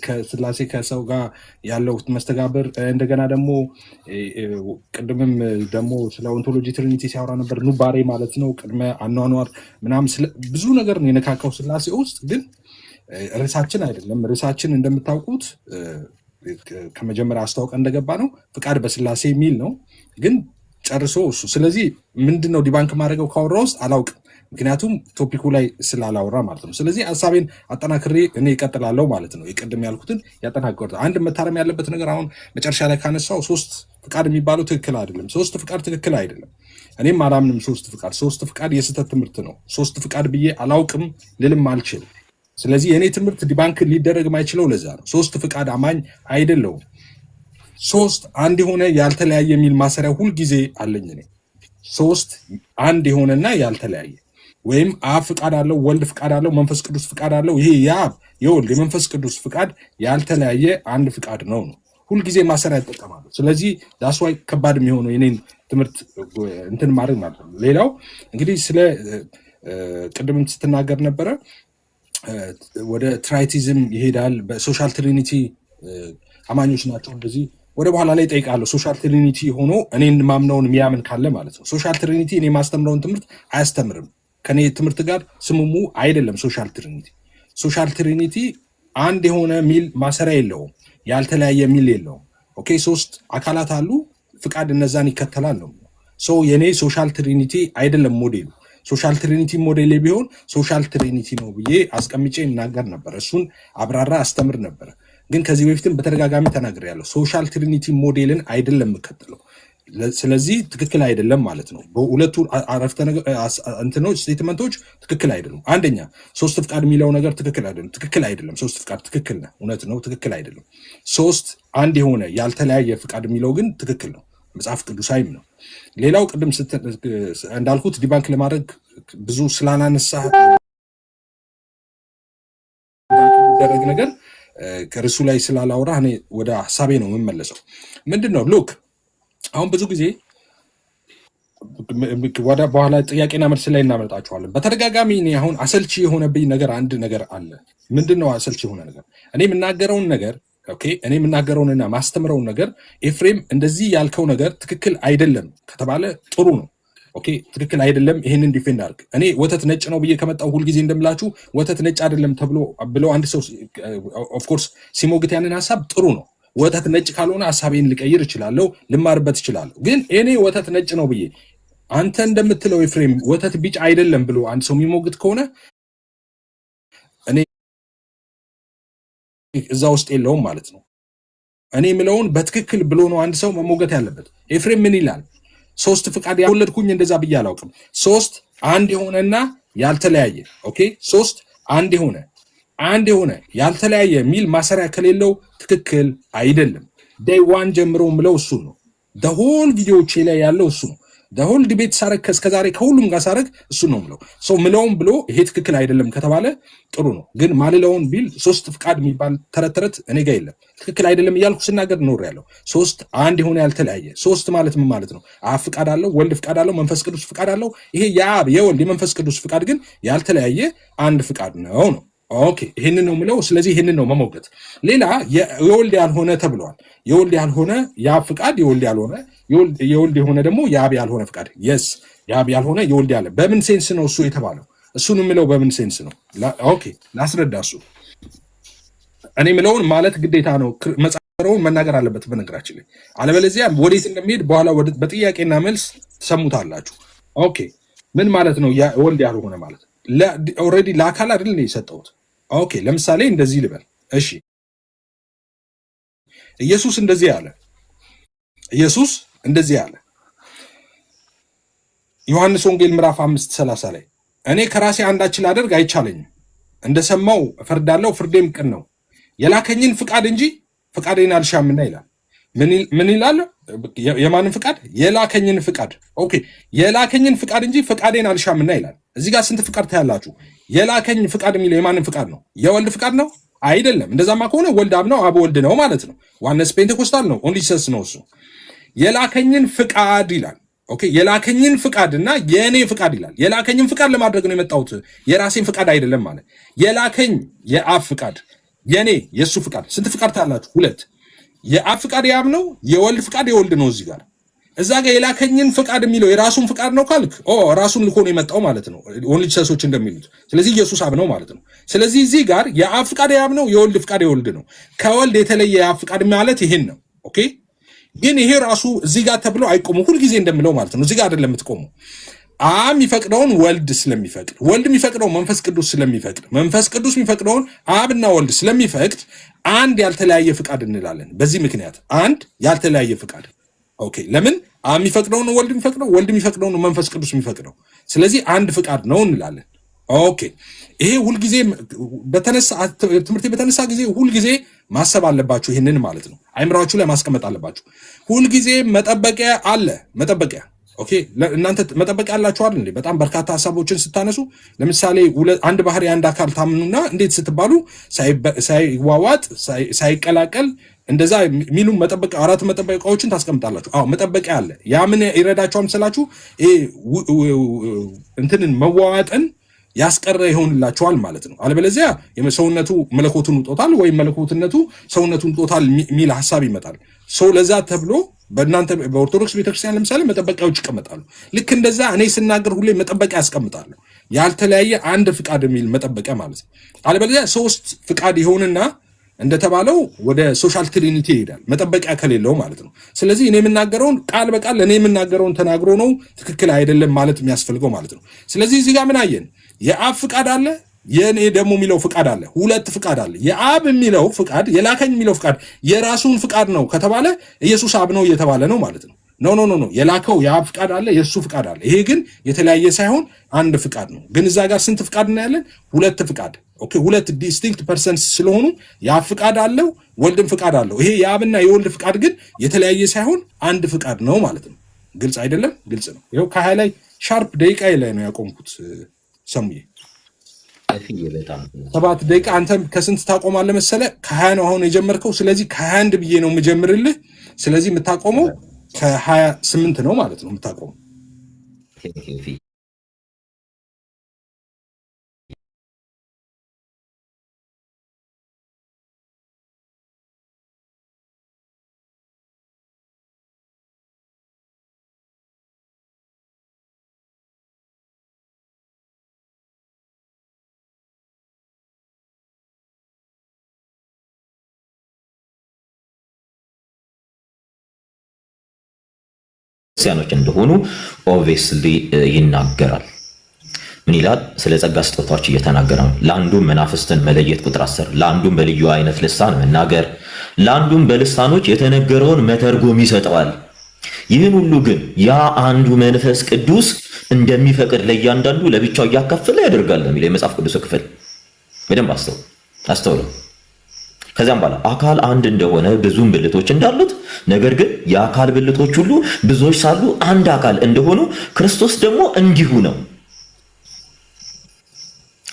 ከስላሴ ከሰው ጋር ያለው መስተጋብር፣ እንደገና ደግሞ ቅድምም ደግሞ ስለ ኦንቶሎጂ ትሪኒቲ ሲያወራ ነበር። ኑባሬ ማለት ነው ቅድመ አኗኗር ምናምን ብዙ ነገር ነው የነካካው ስላሴ ውስጥ። ግን ርዕሳችን አይደለም። ርዕሳችን እንደምታውቁት ከመጀመሪያ አስታውቀ እንደገባ ነው ፍቃድ በስላሴ የሚል ነው። ግን ጨርሶ እሱ ስለዚህ ምንድን ነው ዲባንክ ማድረገው ካወራ ውስጥ አላውቅም፣ ምክንያቱም ቶፒኩ ላይ ስላላወራ ማለት ነው። ስለዚህ ሀሳቤን አጠናክሬ እኔ ይቀጥላለሁ ማለት ነው። የቅድም ያልኩትን ያጠናክሩት። አንድ መታረም ያለበት ነገር አሁን መጨረሻ ላይ ካነሳው 3 ፍቃድ የሚባለው ትክክል አይደለም። 3 ፍቃድ ትክክል አይደለም። እኔም አላምንም። 3 ፍቃድ የስህተት ትምህርት ነው። 3 ፍቃድ ብዬ አላውቅም ልልም አልችልም። ስለዚህ የእኔ ትምህርት ዲባንክ ሊደረግ ማይችለው ለዛ ነው። 3 ፍቃድ አማኝ አይደለውም። 3 አንድ የሆነ ያልተለያየ የሚል ማሰሪያ ሁልጊዜ አለኝ እኔ። 3 አንድ የሆነና ያልተለያየ ወይም አብ ፍቃድ አለው፣ ወልድ ፍቃድ አለው፣ መንፈስ ቅዱስ ፍቃድ አለው። ይሄ የአብ የወልድ የመንፈስ ቅዱስ ፍቃድ ያልተለያየ አንድ ፍቃድ ነው ሁልጊዜ ማሰሪያ ይጠቀማሉ። ስለዚህ ዳስዋይ ከባድ የሚሆነው የኔን ትምህርት እንትን ማድረግ ማለት ነው። ሌላው እንግዲህ ስለ ቅድም ስትናገር ነበረ ወደ ትራይቲዝም ይሄዳል። በሶሻል ትሪኒቲ አማኞች ናቸው እንደዚህ ወደ በኋላ ላይ ጠይቃለሁ። ሶሻል ትሪኒቲ ሆኖ እኔን ማምነውን የሚያምን ካለ ማለት ነው። ሶሻል ትሪኒቲ እኔ ማስተምረውን ትምህርት አያስተምርም፣ ከኔ ትምህርት ጋር ስሙሙ አይደለም። ሶሻል ትሪኒቲ አንድ የሆነ ሚል ማሰሪያ የለውም፣ ያልተለያየ ሚል የለውም። ኦኬ 3 አካላት አሉ፣ ፍቃድ እነዛን ይከተላል ነው። የኔ ሶሻል ትሪኒቲ አይደለም ሞዴሉ። ሶሻል ትሪኒቲ ሞዴል ቢሆን ሶሻል ትሪኒቲ ነው ብዬ አስቀምጬ እናገር ነበር፣ እሱን አብራራ አስተምር ነበረ። ግን ከዚህ በፊትም በተደጋጋሚ ተናግሬያለሁ። ሶሻል ትሪኒቲ ሞዴልን አይደለም የምከተለው። ስለዚህ ትክክል አይደለም ማለት ነው። በሁለቱ አረፍተ እንትኖች ስቴትመንቶች ትክክል አይደሉም። አንደኛ 3 ፍቃድ የሚለው ነገር ትክክል አይደለም። 3 ፍቃድ ትክክል ነው፣ እውነት ነው፣ ትክክል አይደለም። 3 አንድ የሆነ ያልተለያየ ፍቃድ የሚለው ግን ትክክል ነው፣ መጽሐፍ ቅዱሳዊም ነው። ሌላው ቅድም እንዳልኩት ዲባንክ ለማድረግ ብዙ ስላናነሳ የሚደረግ ነገር ከርሱ ላይ ስላላወራ እኔ ወደ ሀሳቤ ነው የምመለሰው። ምንድን ነው ሉክ አሁን ብዙ ጊዜ ወደ በኋላ ጥያቄና መልስ ላይ እናመጣችኋለን። በተደጋጋሚ እኔ አሁን አሰልቺ የሆነብኝ ነገር አንድ ነገር አለ። ምንድን ነው አሰልቺ የሆነ ነገር? እኔ የምናገረውን ነገር እኔ የምናገረውንና ማስተምረውን ነገር ኤፍሬም እንደዚህ ያልከው ነገር ትክክል አይደለም ከተባለ ጥሩ ነው። ትክክል አይደለም፣ ይሄንን ዲፌንድ አድርግ። እኔ ወተት ነጭ ነው ብዬ ከመጣው ሁልጊዜ እንደምላችሁ ወተት ነጭ አይደለም ብለው አንድ ሰው ኦፍኮርስ ሲሞግት ያንን ሀሳብ ጥሩ ነው። ወተት ነጭ ካልሆነ ሀሳቤን ልቀይር እችላለሁ፣ ልማርበት እችላለሁ። ግን እኔ ወተት ነጭ ነው ብዬ አንተ እንደምትለው ኤፍሬም ወተት ቢጫ አይደለም ብሎ አንድ ሰው የሚሞግት ከሆነ እኔ እዛ ውስጥ የለውም ማለት ነው። እኔ የምለውን በትክክል ብሎ ነው አንድ ሰው መሞገት ያለበት። ኤፍሬም ምን ይላል? 3 ፍቃድ ያወለድኩኝ እንደዛ ብዬ አላውቅም። 3 አንድ የሆነና ያልተለያየ 3 አንድ የሆነ ያልተለያየ የሚል ማሰሪያ ከሌለው ትክክል አይደለም። ዴይ 1 ጀምሮ ምለው እሱ ነው። ሆል ቪዲዮዎቼ ላይ ያለው እሱ ነው። ሆል ዲቤት ሳረግ እስከዛሬ ከሁሉም ጋር ሳረግ እሱ ነው ምለው። ምለውም ብሎ ይሄ ትክክል አይደለም ከተባለ ጥሩ ነው። ግን ማልለውን ቢል 3 ፍቃድ የሚባል ተረት እኔ ጋር የለም። ትክክል አይደለም እያልኩ ስናገር ኖር ያለው 3 አንድ የሆነ ያልተለያየ 3 ማለት ምን ማለት ነው? አብ ፍቃድ አለው፣ ወልድ ፍቃድ አለው፣ መንፈስ ቅዱስ ፍቃድ አለው። ይሄ የአብ የወልድ የመንፈስ ቅዱስ ፍቃድ ግን ያልተለያየ አንድ ፍቃድ ነው። ይህንን ነው ምለው። ስለዚህ ይህንን ነው መሞገት። ሌላ የወልድ ያልሆነ ተብለዋል። የወልድ ያልሆነ የአብ ፍቃድ፣ የወልድ ያልሆነ የወልድ የሆነ ደግሞ የአብ ያልሆነ ፍቃድ። የስ የአብ ያልሆነ የወልድ ያለ በምን ሴንስ ነው እሱ የተባለው? እሱን ምለው በምን ሴንስ ነው? ላስረዳ። እሱ እኔ ምለውን ማለት ግዴታ ነው። መጻፈረውን መናገር አለበት በነገራችን ላይ፣ አለበለዚያ ወዴት እንደሚሄድ በኋላ በጥያቄና መልስ ትሰሙታላችሁ። ምን ማለት ነው የወልድ ያልሆነ ማለት? ኦልሬዲ ለአካል አይደል ነው የሰጠሁት። ለምሳሌ እንደዚህ ልበል። እሺ ኢየሱስ እንደዚህ አለ። ዮሐንስ ወንጌል ምዕራፍ 5:30 ላይ እኔ ከራሴ አንዳች ላደርግ አይቻለኝም፣ እንደሰማው እፈርዳለሁ፣ ፍርዴም ቅን ነው፣ የላከኝን ፍቃድ እንጂ ፍቃዴን አልሻምና ይላል። ምን ይላል? የማንን ፍቃድ? የላከኝን ፍቃድ። የላከኝን ፍቃድ እንጂ ፍቃዴን አልሻምና ይላል። እዚህ ጋር ስንት ፍቃድ ታያላችሁ? የላከኝ ፍቃድ የሚለው የማንን ፍቃድ ነው? የወልድ ፍቃድ ነው አይደለም። እንደዛማ ከሆነ ወልድ አብ ነው፣ አብ ወልድ ነው ማለት ነው። ዋነስ ፔንቴኮስታል ነው፣ ኦንሊ ጂሰስ ነው እሱ። የላከኝን ፍቃድ ይላል። ኦኬ የላከኝን ፍቃድና የኔ ፍቃድ ይላል። የላከኝን ፍቃድ ለማድረግ ነው የመጣሁት፣ የራሴን ፍቃድ አይደለም ማለት። የላከኝ የአብ ፍቃድ፣ የኔ የሱ ፍቃድ። ስንት ፍቃድ ታላችሁ? ሁለት። የአብ ፍቃድ የአብ ነው፣ የወልድ ፍቃድ የወልድ ነው። እዚህ ጋር እዛ ጋር የላከኝን ፍቃድ የሚለው የራሱን ፍቃድ ነው ካልክ ራሱን ልኮ ነው የመጣው ማለት ነው፣ ኦንሊ ጂሰሶች እንደሚሉት። ስለዚህ ኢየሱስ አብ ነው ማለት ነው። ስለዚህ እዚህ ጋር የአብ ፍቃድ የአብ ነው፣ የወልድ ፍቃድ የወልድ ነው። ከወልድ የተለየ የአብ ፍቃድ ማለት ይሄን ነው። ኦኬ ግን ይሄ ራሱ እዚህ ጋር ተብሎ አይቆሙ፣ ሁልጊዜ እንደምለው ማለት ነው። እዚህ ጋር አይደለም የምትቆሙ። አብ የሚፈቅደውን ወልድ ስለሚፈቅድ፣ ወልድ የሚፈቅደውን መንፈስ ቅዱስ ስለሚፈቅድ፣ መንፈስ ቅዱስ የሚፈቅደውን አብና ወልድ ስለሚፈቅድ አንድ ያልተለያየ ፍቃድ እንላለን። በዚህ ምክንያት አንድ ያልተለያየ ፍቃድ። ኦኬ ለምን? አብ የሚፈቅደውን ወልድ የሚፈቅደው፣ ወልድ የሚፈቅደውን መንፈስ ቅዱስ የሚፈቅደው። ስለዚህ አንድ ፍቃድ ነው እንላለን። ኦኬ ይሄ ሁልጊዜ ትምህርት በተነሳ ጊዜ ሁልጊዜ ማሰብ አለባችሁ። ይህንን ማለት ነው አይምራችሁ ላይ ማስቀመጥ አለባችሁ። ሁልጊዜ መጠበቂያ አለ። መጠበቂያ ኦኬ እናንተ መጠበቂያ አላችሁ አይደል እንዴ? በጣም በርካታ ሀሳቦችን ስታነሱ ለምሳሌ አንድ ባህሪ አንድ አካል ታምኑና እንዴት ስትባሉ ሳይዋዋጥ ሳይቀላቀል እንደዛ ሚሉ መጠበቂያ አራት መጠበቂያዎችን ታስቀምጣላችሁ። አዎ መጠበቂያ አለ። ያ ምን ይረዳችኋል መሰላችሁ? እንትንን መዋዋጥን ያስቀረ ይሆንላችኋል ማለት ነው። አለበለዚያ ሰውነቱ መለኮቱን ውጦታል ወይም መለኮትነቱ ሰውነቱን ውጦታል የሚል ሐሳብ ይመጣል። ሰው ለዛ ተብሎ በእናንተ በኦርቶዶክስ ቤተክርስቲያን ለምሳሌ መጠበቂያዎች ይቀመጣሉ። ልክ እንደዛ እኔ ስናገር ሁሌ መጠበቂያ ያስቀምጣለሁ። ያልተለያየ አንድ ፍቃድ የሚል መጠበቂያ ማለት ነው። አለበለዚያ ሶስት ፍቃድ ይሆንና እንደተባለው ወደ ሶሻል ትሪኒቲ ይሄዳል፣ መጠበቂያ ከሌለው ማለት ነው። ስለዚህ እኔ የምናገረውን ቃል በቃል እኔ የምናገረውን ተናግሮ ነው ትክክል አይደለም ማለት የሚያስፈልገው ማለት ነው። ስለዚህ እዚህ ጋር ምን አየን? የአብ ፍቃድ አለ፣ የኔ ደግሞ የሚለው ፍቃድ አለ። ሁለት ፍቃድ አለ። የአብ የሚለው ፍቃድ፣ የላከኝ የሚለው ፍቃድ የራሱን ፍቃድ ነው ከተባለ ኢየሱስ አብ ነው እየተባለ ነው ማለት ነው። ኖ የላከው የአብ ፍቃድ አለ፣ የሱ ፍቃድ አለ። ይሄ ግን የተለያየ ሳይሆን አንድ ፍቃድ ነው። ግን እዛ ጋር ስንት ፍቃድ እናያለን? ሁለት ፍቃድ። ኦኬ ሁለት ዲስቲንክት ፐርሰንስ ስለሆኑ የአብ ፍቃድ አለው፣ ወልድም ፍቃድ አለው። ይሄ የአብና የወልድ ፍቃድ ግን የተለያየ ሳይሆን አንድ ፍቃድ ነው ማለት ነው። ግልጽ አይደለም? ግልጽ ነው። ይኸው ከሀያ ላይ ሻርፕ ደቂቃ ላይ ነው ያቆምኩት። ሰሙዬ 7 ደቂቃ። አንተም ከስንት ታቆማለህ መሰለህ? ከ20 ነው አሁን የጀመርከው። ስለዚህ ከ21 ብዬ ነው የምጀምርልህ። ስለዚህ የምታቆመው ከ28 ነው ማለት ነው የምታቆመው። ክርስቲያኖች እንደሆኑ ኦብቪየስሊ ይናገራል። ምን ይላል? ስለ ጸጋ ስጦታዎች እየተናገረ ነው። ለአንዱም መናፍስትን መለየት ቁጥር 10፣ ለአንዱም በልዩ አይነት ልሳን መናገር፣ ለአንዱም በልሳኖች የተነገረውን መተርጎም ይሰጠዋል። ይህን ሁሉ ግን ያ አንዱ መንፈስ ቅዱስ እንደሚፈቅድ ለእያንዳንዱ ለብቻው እያካፈለ ያደርጋል የሚለው የመጽሐፍ ቅዱስ ክፍል በደንብ አስተውሉ። ከዚያም በኋላ አካል አንድ እንደሆነ ብዙም ብልቶች እንዳሉት፣ ነገር ግን የአካል ብልቶች ሁሉ ብዙዎች ሳሉ አንድ አካል እንደሆኑ ክርስቶስ ደግሞ እንዲሁ ነው።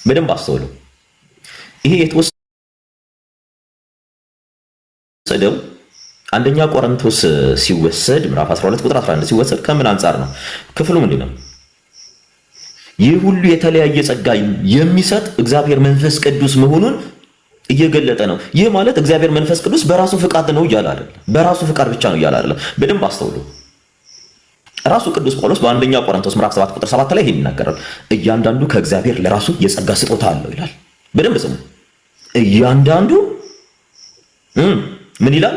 በደንብ አስተውሉ። ይሄ የተወሰደው አንደኛ ቆሮንቶስ ሲወሰድ ምዕራፍ 12 ቁጥር 11 ሲወሰድ ከምን አንጻር ነው? ክፍሉ ምንድን ነው? ይህ ሁሉ የተለያየ ጸጋ የሚሰጥ እግዚአብሔር መንፈስ ቅዱስ መሆኑን እየገለጠ ነው። ይህ ማለት እግዚአብሔር መንፈስ ቅዱስ በራሱ ፍቃድ ነው እያለ አይደለም፣ በራሱ ፍቃድ ብቻ ነው እያለ አይደለም። በደንብ አስተውሉ። ራሱ ቅዱስ ጳውሎስ በአንደኛ ቆሮንቶስ ምዕራፍ 7 ቁጥር 7 ላይ ይሄን ይናገራል። እያንዳንዱ ከእግዚአብሔር ለራሱ የጸጋ ስጦታ አለው ይላል። በደንብ ስሙ። እያንዳንዱ ምን ይላል?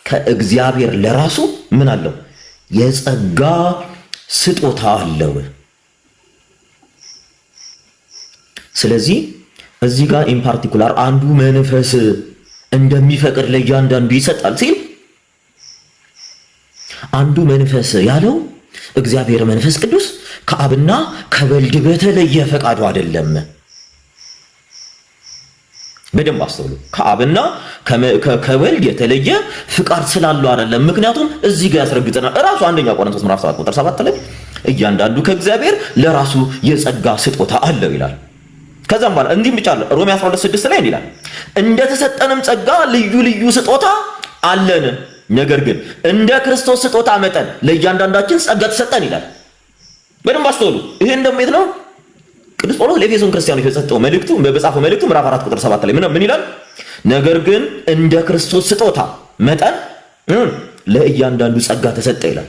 ከእግዚአብሔር ለራሱ ምን አለው? የጸጋ ስጦታ አለው። ስለዚህ እዚህ ጋር ኢን ፓርቲኩላር አንዱ መንፈስ እንደሚፈቅድ ለእያንዳንዱ ይሰጣል ሲል አንዱ መንፈስ ያለው እግዚአብሔር መንፈስ ቅዱስ ከአብና ከወልድ በተለየ ፈቃዱ አይደለም። በደንብ አስተውሉ። ከአብና ከወልድ የተለየ ፍቃድ ስላለው አይደለም። ምክንያቱም እዚህ ጋር ያስረግጠናል እራሱ አንደኛ ቆሮንቶስ ምዕራፍ 7 ቁጥር 7 ላይ እያንዳንዱ ከእግዚአብሔር ለራሱ የጸጋ ስጦታ አለው ይላል። ከዛም በኋላ እንዲህም ብቻ አለ ሮሜ 12:6 ላይ ይላል እንደተሰጠንም ጸጋ ልዩ ልዩ ስጦታ አለን፣ ነገር ግን እንደ ክርስቶስ ስጦታ መጠን ለእያንዳንዳችን ጸጋ ተሰጠን ይላል። በደንብ አስተውሉ። ይሄ እንደምት ነው ቅዱስ ጳውሎስ ለኤፌሶን ክርስቲያኖች የሰጠው መልእክቱ በጻፈው መልእክቱ ምዕራፍ 4 ቁጥር 7 ላይ ምን ይላል? ነገር ግን እንደ ክርስቶስ ስጦታ መጠን ለእያንዳንዱ ጸጋ ተሰጠ ይላል።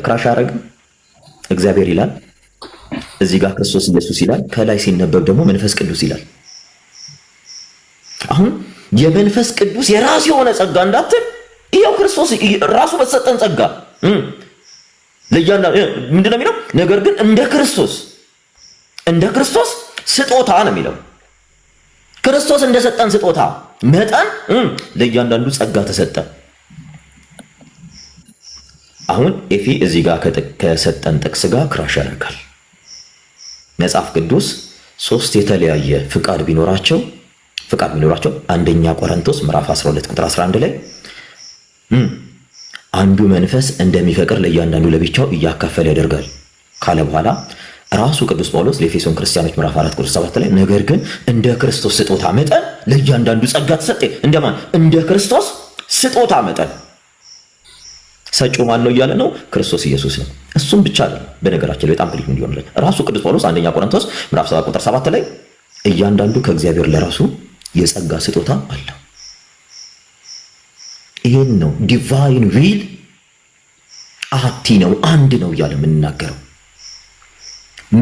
ክራሽ አረግ እግዚአብሔር ይላል፣ እዚህ ጋር ክርስቶስ ኢየሱስ ይላል፣ ከላይ ሲነበብ ደግሞ መንፈስ ቅዱስ ይላል። አሁን የመንፈስ ቅዱስ የራሱ የሆነ ጸጋ እንዳትል ይሄው ክርስቶስ ራሱ በተሰጠን ጸጋ ለእያንዳንዱ ምንድነው የሚለው? ነገር ግን እንደ ክርስቶስ ስጦታ ነው የሚለው። ክርስቶስ እንደሰጠን ስጦታ መጠን ለእያንዳንዱ ጸጋ ተሰጠ። አሁን ኤፊ እዚህ ጋር ከሰጠን ጥቅስ ጋር ክራሽ ያደርጋል። መጽሐፍ ቅዱስ ሶስት የተለያየ ፍቃድ ቢኖራቸው አንደኛ ቆሮንቶስ ምዕራፍ 12 ቁጥር 11 ላይ አንዱ መንፈስ እንደሚፈቅር ለእያንዳንዱ ለብቻው እያካፈለ ያደርጋል ካለ በኋላ ራሱ ቅዱስ ጳውሎስ ለኤፌሶን ክርስቲያኖች ምዕራፍ 4 ቁጥር 7 ላይ ነገር ግን እንደ ክርስቶስ ስጦታ መጠን ለእያንዳንዱ ጸጋ ተሰጠ። እንደማን? እንደ ክርስቶስ ስጦታ መጠን። ሰጪው ማን ነው እያለ ነው? ክርስቶስ ኢየሱስ ነው። እሱም ብቻ አይደለም። በነገራችን ላይ በጣም ክሊክ እንዲሆንልን ራሱ ቅዱስ ጳውሎስ አንደኛ ቆሮንቶስ ምዕራፍ 7 ቁጥር 7 ላይ እያንዳንዱ ከእግዚአብሔር ለራሱ የጸጋ ስጦታ አለው። ይሄን ነው ዲቫይን ዊል አቲ ነው አንድ ነው እያለ የምንናገረው።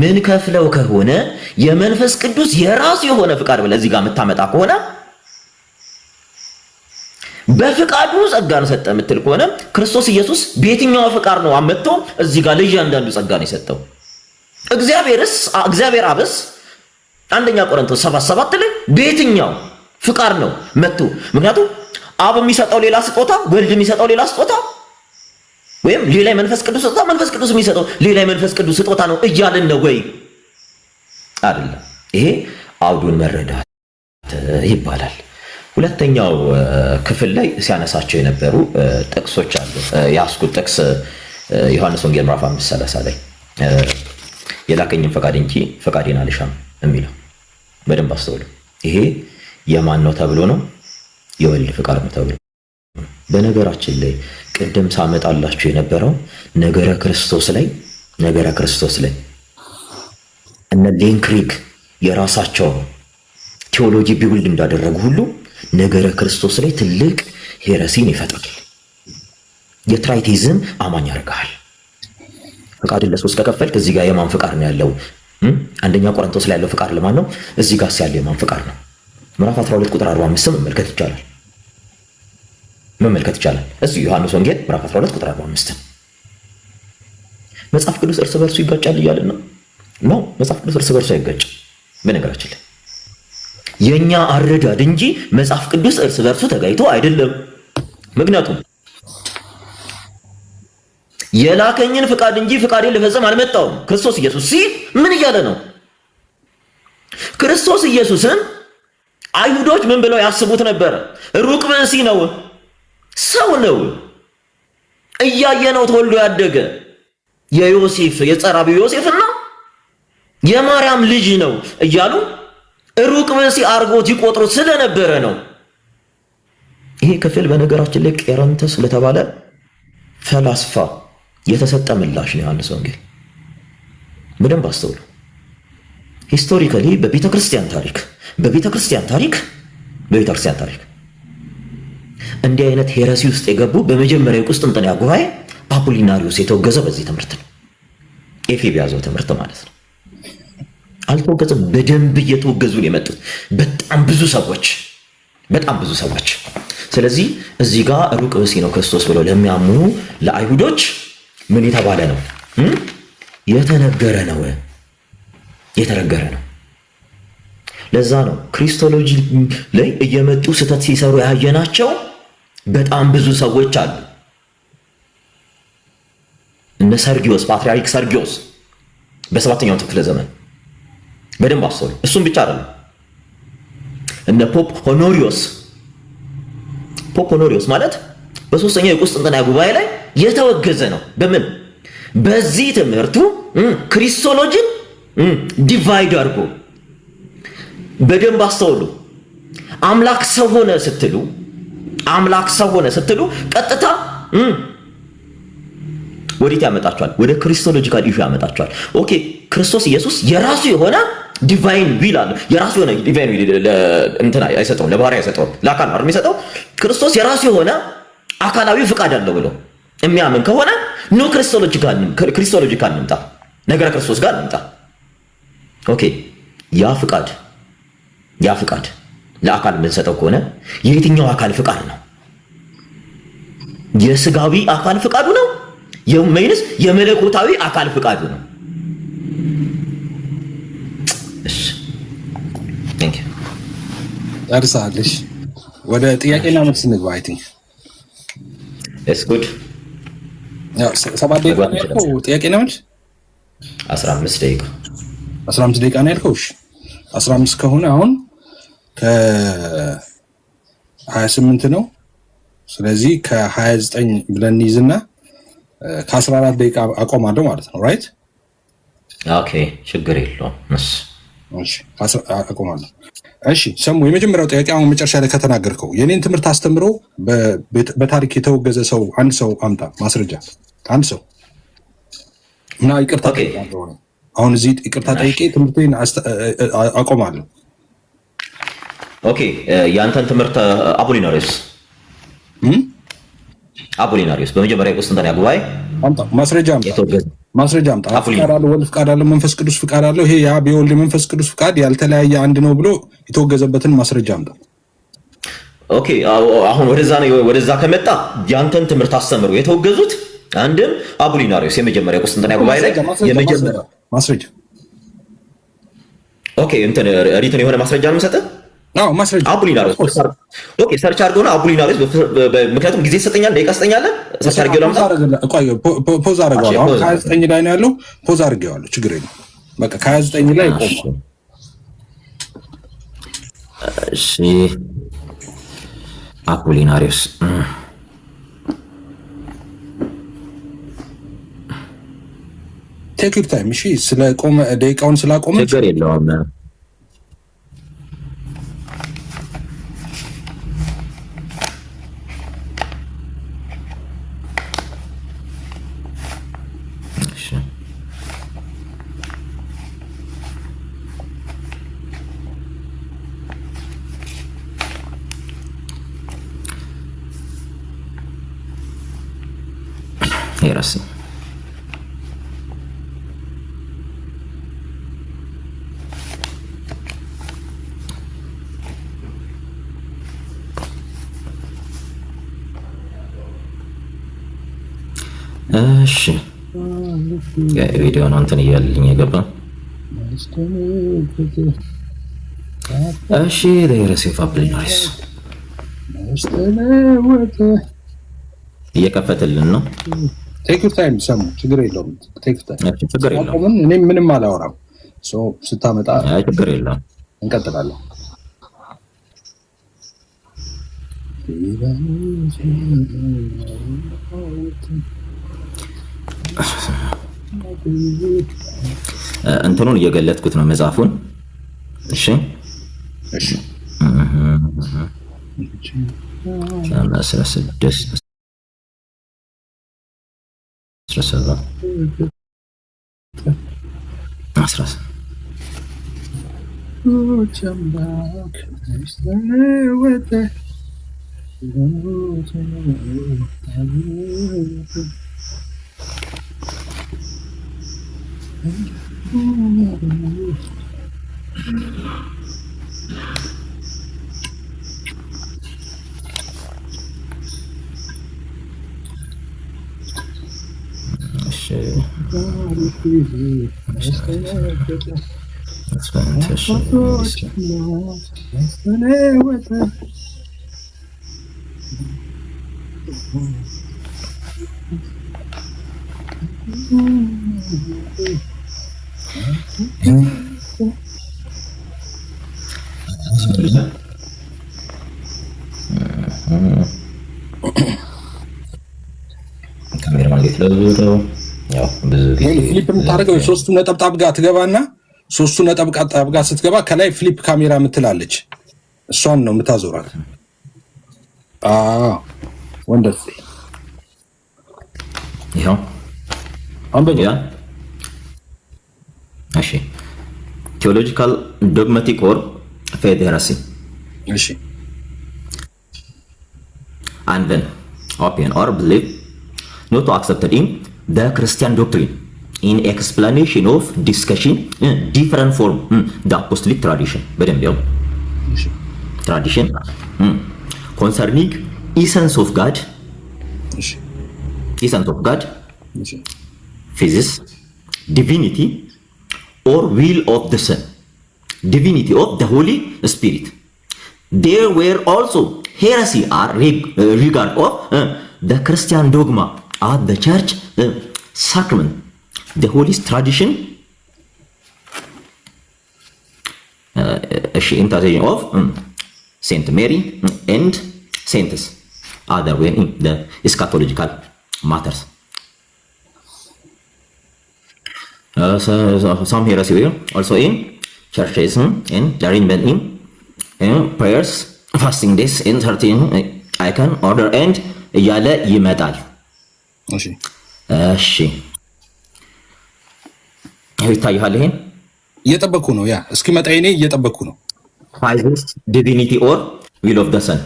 ምን ከፍለው ከሆነ የመንፈስ ቅዱስ የራሱ የሆነ ፍቃድ ብለህ እዚህ ጋር የምታመጣ ከሆነ በፍቃዱ ጸጋን ሰጠ የምትል ከሆነ ክርስቶስ ኢየሱስ በየትኛው ፍቃድ ነው አመጣ እዚህ ጋር ለእያንዳንዱ ጸጋን የሰጠው? እግዚአብሔር አብስ አንደኛ ቆሮንቶስ 7:7 ላይ በየትኛው ፍቃድ ነው መጥቶ? ምክንያቱም አብ የሚሰጠው ሌላ ስጦታ፣ ወልድ የሚሰጠው ሌላ ስጦታ፣ ወይም ሌላ መንፈስ ቅዱስ ስጦታ፣ መንፈስ ቅዱስ የሚሰጠው ሌላ መንፈስ ቅዱስ ስጦታ ነው እያልን ነው ወይ? አይደለም። ይሄ አውዱን መረዳት ይባላል። ሁለተኛው ክፍል ላይ ሲያነሳቸው የነበሩ ጥቅሶች አሉ። ያስኩት ጥቅስ ዮሐንስ ወንጌል ምዕራፍ 5:30 ላይ የላከኝን ፈቃድ እንጂ ፈቃዴን አልሻም የሚለው በደንብ አስተውሉ። ይሄ የማን ነው ተብሎ ነው? የወልድ ፍቃድ ነው ተብሎ። በነገራችን ላይ ቅድም ሳመጣላችሁ የነበረው ነገረ ክርስቶስ ላይ እነ ሌንክሪግ የራሳቸው ቴዎሎጂ ቢውልድ እንዳደረጉ ሁሉ ነገረ ክርስቶስ ላይ ትልቅ ሄረሲን ይፈጥራል። የትራይቲዝም አማኝ ያደርጋል። ፍቃድን ለሶስት ከከፈልክ እዚህ ጋር የማን ፍቃድ ነው ያለው? አንደኛ ቆሮንቶስ ላይ ያለው ፍቃድ ለማን ነው? እዚህ ጋር ያለው የማን ፍቃድ ነው? ምዕራፍ 12 ቁጥር 45 መመልከት ይቻላል። እዚህ ዮሐንስ ወንጌል ምዕራፍ 12 ቁጥር 45 መጽሐፍ ቅዱስ እርስ በርሱ ይጋጫል እያልን ነው። መጽሐፍ ቅዱስ እርስ በርሱ አይጋጭም። በነገራችን ላይ የኛ አረዳድ እንጂ መጽሐፍ ቅዱስ እርስ በርሱ ተጋይቶ አይደለም። ምክንያቱም የላከኝን ፍቃድ እንጂ ፍቃዴን ልፈጽም አልመጣሁም ክርስቶስ ኢየሱስ ሲል ምን እያለ ነው? ክርስቶስ ኢየሱስን አይሁዶች ምን ብለው ያስቡት ነበር? ሩቅ ብእሲ ነው፣ ሰው ነው፣ እያየነው ተወልዶ ያደገ የዮሴፍ የጸራቢው ዮሴፍና የማርያም ልጅ ነው እያሉ ሩቅ ብእሲ አርጎት ይቆጥሩት ስለነበረ ነው። ይሄ ክፍል በነገራችን ላይ ቄረንተስ ለተባለ ፈላስፋ የተሰጠ ምላሽ ነው። ዮሐንስ ወንጌል በደንብ አስተውሉ። ሂስቶሪካሊ በቤተክርስቲያን ታሪክ እንዲህ አይነት ሄረሲ ውስጥ የገቡ በመጀመሪያው ቁስጥንጥንያ ጉባኤ አፖሊናሪዮስ የተወገዘ በዚህ ትምህርት ነው። ኤፌብ ያዘው ትምህርት ማለት ነው። አልተወገዘም፣ በደንብ እየተወገዙ ነው የመጡት በጣም ብዙ ሰዎች። ስለዚህ እዚህ ጋር ሩቅ ብእሲ ነው ክርስቶስ ብለው ለሚያምኑ ለአይሁዶች ምን የተባለ ነው? የተነገረ ነው። ለዛ ነው ክሪስቶሎጂ ላይ እየመጡ ስህተት ሲሰሩ ያየናቸው በጣም ብዙ ሰዎች አሉ። እነ ሰርጊዮስ፣ ፓትርያርክ ሰርጊዮስ በ7ኛው ክፍለ ዘመን በደንብ አስተውሉ። እሱም ብቻ አይደለም። እነ ፖፕ ሆኖሪዮስ ማለት በ3ኛው የቁስጥንጥንያ ጉባኤ ላይ የተወገዘ ነው። በምን? በዚህ ትምህርቱ ክሪስቶሎጂን ዲቫይድ አድርጎ በደንብ አስተውሉ። አምላክ ሰው ሆነ ስትሉ ቀጥታ ወዴት ያመጣቸዋል? ወደ ክሪስቶሎጂካል ኢሹ ያመጣቸዋል። ኦኬ ክርስቶስ ኢየሱስ የራሱ የሆነ ዲቫይን ዊል አለ። የራሱ የሆነ ዲቫይን ዊል እንትና አይሰጠውም፣ ለባህሪ አይሰጠውም፣ ለአካል ነው የሚሰጠው። ክርስቶስ የራሱ የሆነ አካላዊ ፍቃድ አለው ብሎ የሚያምን ከሆነ ኖ ክሪስቶሎጂካል እንምጣ፣ ነገረ ክርስቶስ ጋር እንምጣ። ኦኬ ያ ፍቃድ ለአካል የምንሰጠው ከሆነ የየትኛው አካል ፍቃድ ነው? የስጋዊ አካል ፍቃዱ ነው ወይንስ የመለኮታዊ አካል ፍቃዱ ነው? እሺ ቴንክ ዩ ጨርሳለሽ። ወደ ጥያቄና መልስ እንግባ። አይ ቲንክ ኢትስ ጉድ። 7 ደቂቃ ነው ያልከው ጥያቄና መልስ 15 ደቂቃ 15 ደቂቃ ነው ያልከው። እሺ 15 ከሆነ አሁን ከ28 ነው። ስለዚህ ከ29 ብለን እንይዝና ከ14 ደቂቃ አቆማለሁ ማለት ነው። ራይት ኦኬ ችግር የለውም። እሺ አቆማለሁ። እሺ ሰሙ የመጀመሪያው ጥያቄ አሁን መጨረሻ ላይ ከተናገርከው የኔን ትምህርት አስተምሮ በታሪክ የተወገዘ ሰው አንድ ሰው አምጣ ማስረጃ። አንድ ሰው እና ይቅርታ ጠይቃለሁ። አሁን እዚህ ይቅርታ ጠይቄ ትምህርቴን አቆማለሁ። ኦኬ ያንተን ትምህርት አፖሊናሪዮስ በመጀመሪያ የቁስጥንጥንያ ጉባኤ አምጣ ማስረጃ አምጣ። ፍቃድ አለ፣ ወልድ ፍቃድ አለ፣ መንፈስ ቅዱስ ፍቃድ አለው። ይሄ ያ ቢወልድ መንፈስ ቅዱስ ፍቃድ ያልተለያየ አንድ ነው ብሎ የተወገዘበትን ማስረጃ አምጣ። ኦኬ አሁን ወደዛ ከመጣ ያንተን ትምህርት አስተምሩ የተወገዙት አንድም አፖሊናሪዮስ የመጀመሪያ የቁስጥንጥንያ ጉባኤ ላይ የመጀመሪያ ማስረጃ። ኦኬ እንትን ሪትን የሆነ ማስረጃ ነው የምሰጥህ። ማስረጃ አፖሊናሪዮስ ኦኬ ሰርች አድርገው ነው አፖሊናሪዮስ። ምክንያቱም ጊዜ ትሰጠኛለህ፣ ደቂቃ ትሰጠኛለህ። ሰርች አድርገው ላምጣ። ፖዝ አድርገዋለሁ። አሁን 29 ላይ ነው ያለው። ፖዝ አድርገዋለሁ። ችግር የለም። በቃ 29 ላይ ቆም። እሺ አፖሊናሪዮስ ቴክ ዩር ታይም። እሺ ስለቆመ ደቂቃውን ስላቆመ ችግር የለውም። የራስ እሺ ቪዲዮውን እንትን እያልልኝ የገባ እሺ ለየረሴፍ አፕሊናሪስ እየከፈተልን ነው። ቴክ ዩር ታይም ሰሙ። ችግር የለውም። ቴክ ዩር ታይም። ችግር የለውም። እኔ ምንም አላወራም። ስታመጣ ችግር የለውም። እንቀጥላለን። እንትኑን እየገለጥኩት ነው መጽሐፉን። እሺ እሺ 16 ፍሊፕ የምታደርገው ሶስቱ ነጠብጣብ ጋር ትገባና ሶስቱ ነጥብ ጠብቃ ስትገባ ከላይ ፍሊፕ ካሜራ ምትላለች እሷን ነው የምታዞራት። ወንደር ይሄው አንበኛ እሺ theological dogmatic or faith heresy እሺ and then opinion or belief not accepted in the Christian doctrine in explanation of discussion in different form the apostolic tradition በደንብ ያው tradition concerning essence of God essence of God physis divinity or will of the Son divinity of the Holy Spirit. There were also heresy or regard of the Christian dogma or the church sacrament the holy tradition intercession of Saint Mary and saints other way in the eschatological matters. Some heresy were also in churches and arrangement in prayers fasting days in 13 icon order and እያለ ይመጣል። እሺ ይታያል። ይሄን እየጠበኩ ነው። ያ እስኪመጣ እኔ እየጠበኩ ነው። Physis divinity or will of the Son